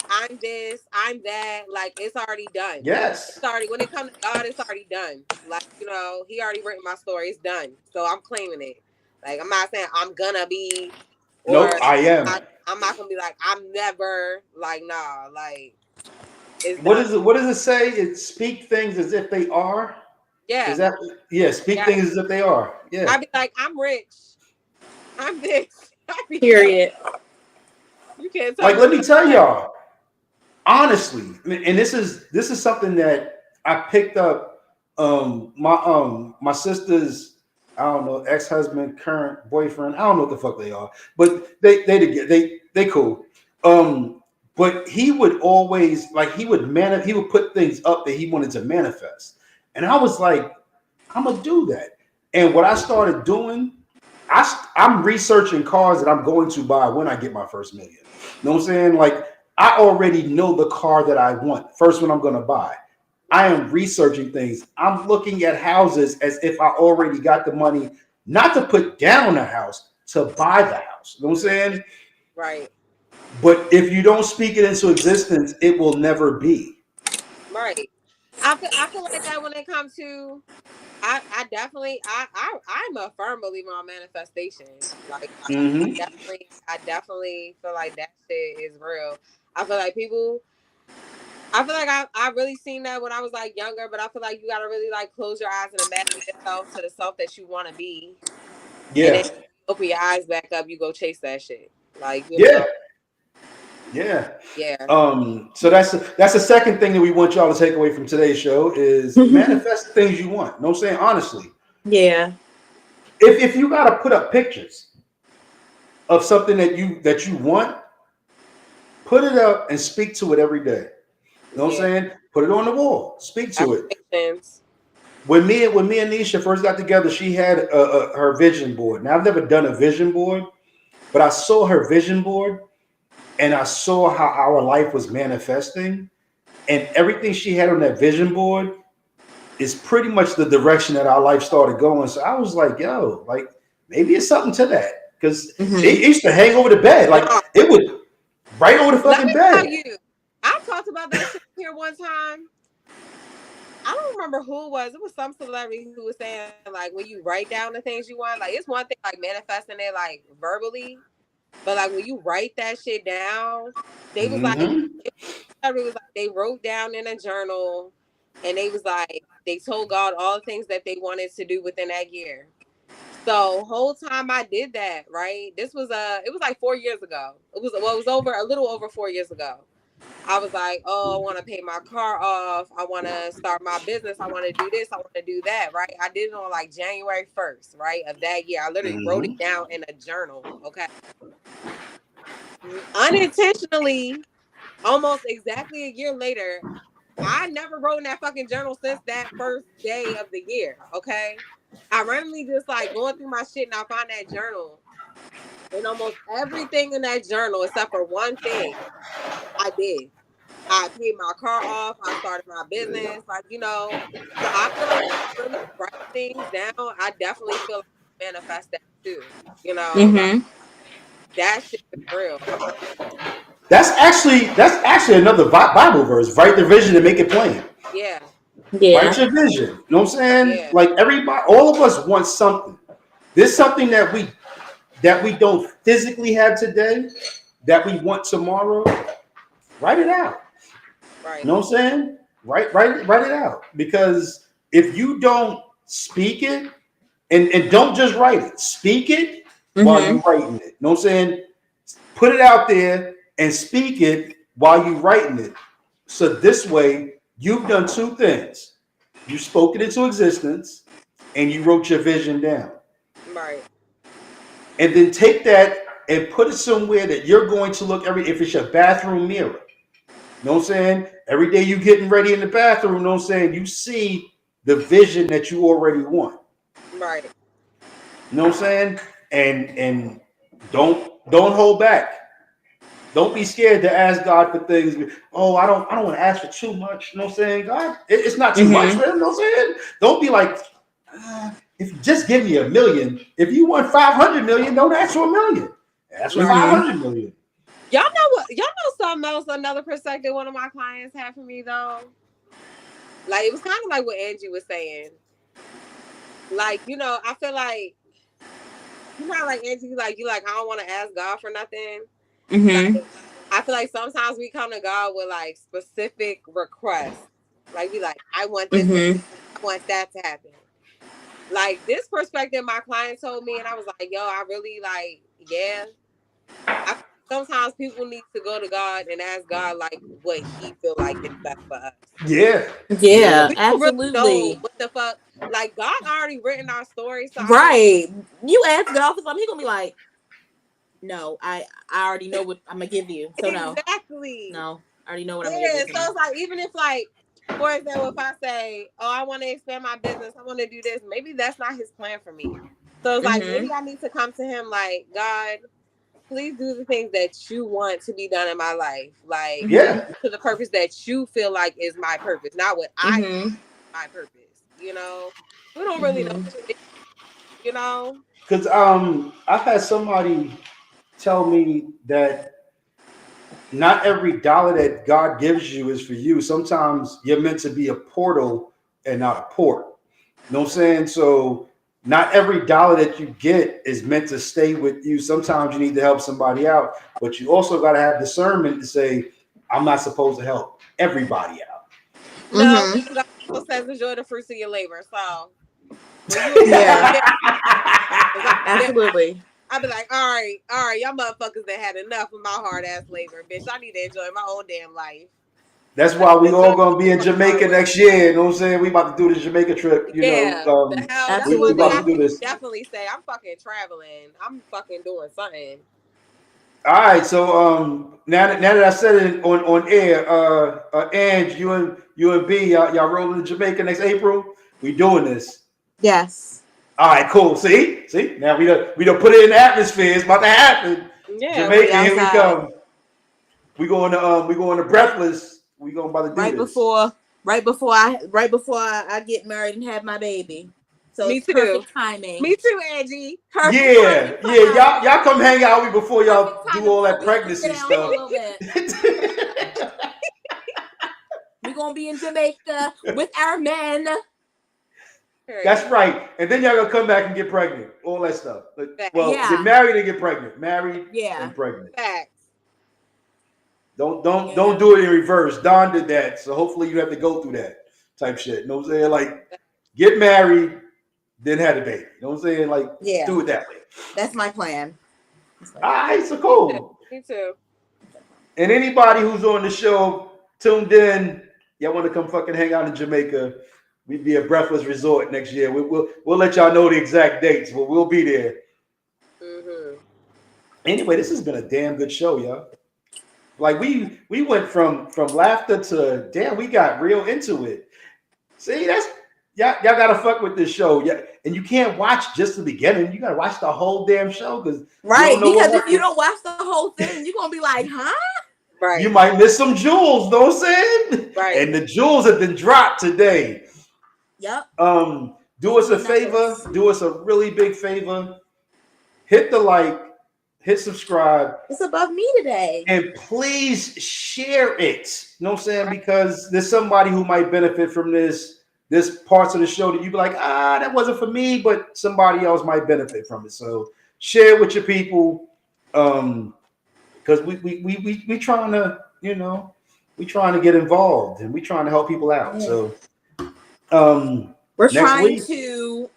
I'm this. I'm that. Like, it's already done. Yes. It's already when it comes to God, it's already done. Like, you know, He already written my story. It's done. So I'm claiming it. Like, I'm not saying I'm gonna be, or Nope. I am. I'm not gonna be like I'm never. Like, nah. Like, it's What done. is it? What does it say? It speak things as if they are. Yeah. Is that? Yeah. Speak Yeah. things as if they are. Yeah. I'd be like, I'm rich. I'm this. Period. You can't tell Like, me. let me tell y'all, honestly, and this is something that I picked up. My sister's, I don't know, ex-husband, current boyfriend. I don't know what the fuck they are, but they cool. But he would always like he would put things up that he wanted to manifest, and I was like, I'm gonna do that. And what I started doing, I'm researching cars that I'm going to buy when I get my first million. You know what I'm saying? Like I already know the car that I want, first one I'm gonna buy. I am researching things. I'm looking at houses as if I already got the money, not to put down a house, to buy the house. You know what I'm saying? Right. But if you don't speak it into existence, it will never be. Right. I feel like that when it comes to I definitely I'm a firm believer on manifestation. Like Mm-hmm. I definitely feel like that shit is real. I feel like people I feel like I really seen that when I was like younger, but I feel like you gotta really like close your eyes and imagine yourself to the self that you wanna be. Yeah. And then open your eyes back up, you go chase that shit. Like, you Yeah. know. Yeah. Yeah. So that's the second thing that we want y'all to take away from today's show is manifest the things you want. You know what I'm saying? Honestly. Yeah. If you gotta put up pictures of something that you want, put it up and speak to it every day. You know what I'm saying? Put it on the wall. Speak to it. When me and Nisha first got together, she had her vision board. Now I've never done a vision board, but I saw her vision board and I saw how our life was manifesting, and everything she had on that vision board is pretty much the direction that our life started going. So I was like, yo, like maybe it's something to that. Because it used to hang over the bed. Like it would right over the fucking bed. Tell you, I talked about that shit here one time. I don't remember who it was. It was some celebrity who was saying, like, when you write down the things you want, like, it's one thing, like, manifesting it, like, verbally. But, like, when you write that shit down, they was like, they wrote down in a journal, and they was like, they told God all the things that they wanted to do within that year. So whole time I did that, right? It was like 4 years ago. It was a little over 4 years ago. I was like, oh, I want to pay my car off. I want to start my business. I want to do this. I want to do that, right? I did it on like January 1st, right, of that year. I literally wrote it down in a journal, okay? unintentionally, almost exactly a year later, I never wrote in that fucking journal since that first day of the year. Okay, I randomly just like going through my shit and I find that journal, and almost everything in that journal, except for one thing, I did. I paid my car off. I started my business. Like, you know, so I feel like really write things down. I definitely feel like I manifest that too. You know, like that shit is real. That's actually another Bible verse. Write the vision and make it plain. Yeah. Write your vision. You know what I'm saying? Yeah. Like everybody, all of us want something. There's something that we don't physically have today that we want tomorrow. Write it out. Right. You know what I'm saying? Write it out. Because if you don't speak it, and don't just write it, speak it while you're writing it. You know what I'm saying? Put it out there and speak it while you're writing it. So this way, you've done two things. You spoke it into existence and you wrote your vision down. Right. And then take that and put it somewhere that you're going to look if it's your bathroom mirror. You know what I'm saying? Every day you getting ready in the bathroom, you know what I'm saying? You see the vision that you already want. Right. You know what I'm saying? And don't hold back. Don't be scared to ask God for things. Oh, I don't want to ask for too much. You know what I'm saying? God, it's not too much for him. You know what I'm saying? Don't be like, if you just give me $1 million. If you want 500 million, don't ask for $1 million. Ask for 500 million. Y'all know what? Y'all know something else? Another perspective one of my clients had for me though. Like it was kind of like what Angie was saying. Like, you know, I feel like you know, like Angie, like you like I don't want to ask God for nothing. Like, I feel like sometimes we come to God with like specific requests. Like we like, I want this, I want that to happen. Like this perspective my client told me, and I was like, yo, I really like, yeah. Sometimes people need to go to God and ask God like what He feel like is best for us. Yeah. Yeah, We don't absolutely. really know what the fuck. Like God already written our story, so right. You ask God for something, He gonna be like, no, I already know what I'm gonna give you. So no. Exactly. No, I already know what I'm gonna give you. So it's like even if like, for example, if I say, oh, I want to expand my business, I want to do this, maybe that's not His plan for me. So it's like maybe I need to come to Him like, God, please do the things that you want to be done in my life. Like to the purpose that you feel like is my purpose, not what I feel my purpose. You know? We don't really know what it is, you know? Because I've had somebody tell me that not every dollar that God gives you is for you. Sometimes you're meant to be a portal and not a port. You know what I'm saying? So not every dollar that you get is meant to stay with you. Sometimes you need to help somebody out, but you also got to have discernment to say, I'm not supposed to help everybody out. No, God also says enjoy the fruits of your labor. So absolutely. I'd be like, all right, y'all motherfuckers that had enough of my hard ass labor, bitch. I need to enjoy my own damn life. That's why we all gonna be in Jamaica next year. You know what I'm saying? We about to do the Jamaica trip. You know, absolutely. We about to do this. Definitely say I'm fucking traveling. I'm fucking doing something. All right, so now that I said it on air, Ange, you and B, y'all rolling to Jamaica next April. We doing this. Yes. All right, cool. See, now we don't put it in the atmosphere. It's about to happen. Yeah, Jamaica, here we come. We going to Breathless. We going about to do this. Right before I get married and have my baby. So me it's too. Perfect timing. Me too, Angie. Perfect timing. Y'all come hang out with me before y'all do all that pregnancy stuff. We're gonna be in Jamaica with our men. That's right. And then y'all gonna come back and get pregnant. All that stuff. Well, get married and get pregnant. Married and pregnant. Facts. Don't do it in reverse. Don did that. So hopefully you have to go through that type shit. You know what I'm saying? Like get married, then have a baby. You know what I'm saying? Like do it that way. That's my plan. All right, so cool. Me too. And anybody who's on the show tuned in, y'all want to come fucking hang out in Jamaica. We'd be a Breathless Resort next year. We'll let y'all know the exact dates, but we'll be there. Anyway, this has been a damn good show, y'all. Like we went from laughter to damn, we got real into it. See, that's y'all gotta fuck with this show. Yeah, and you can't watch just the beginning. You gotta watch the whole damn show because Right, because if you don't watch the whole thing, you're gonna be like, huh? Right. You might miss some jewels, know what I'm saying? Right. And the jewels have been dropped today. Yep. Do us a favor, do us a really big favor. Hit the like, hit subscribe. It's above me today. And please share it. You know what I'm saying? Because there's somebody who might benefit from this parts of the show that you'd be like, that wasn't for me, but somebody else might benefit from it. So share it with your people. Because we trying to, we trying to get involved and we trying to help people out. So we're trying to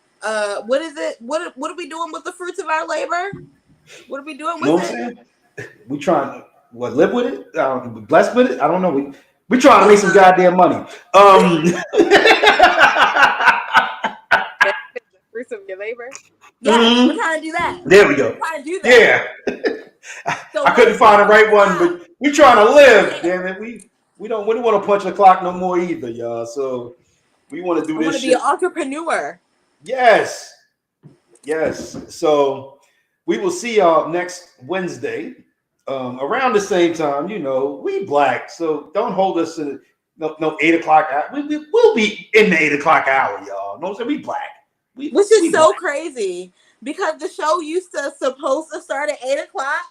what is it? What are we doing with the fruits of our labor? What are we doing with it? We trying to live with it? Be blessed with it? I don't know. We trying to make some goddamn money. Fruits of your labor. Yeah, we're trying to do that. There we go. We're trying to do that. Yeah. So I couldn't find the right one, but we trying to live. Damn it, we don't want to punch the clock no more either, y'all. So we want to do this. Want to be an entrepreneur. Yes. So we will see y'all next Wednesday, around the same time. We black, so don't hold us to no 8 o'clock. We'll be in the 8 o'clock hour, y'all. No, so we black. Which is so crazy because the show used to supposed to start at 8 o'clock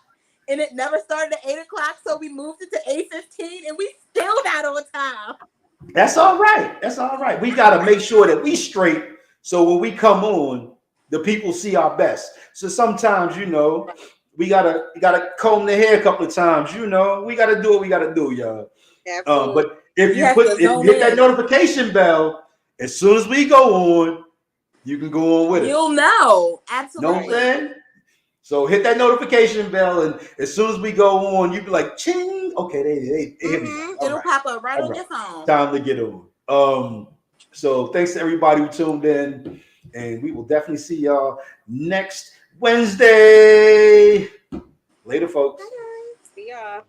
and it never started at 8 o'clock. So we moved it to 8:15 and we still not on time. That's all right. We got to make sure that we straight. So when we come on, the people see our best. So sometimes, we gotta comb the hair a couple of times. We gotta do what we gotta do, y'all. But if you hit that notification bell, as soon as we go on, you can go on with it. You'll know. Absolutely. Know what I'm saying? So hit that notification bell, and as soon as we go on, you be like, ching. Okay, they hit me. It'll pop up right on your phone. Time to get on. So thanks to everybody who tuned in, and we will definitely see y'all next Wednesday. Later, folks. See y'all.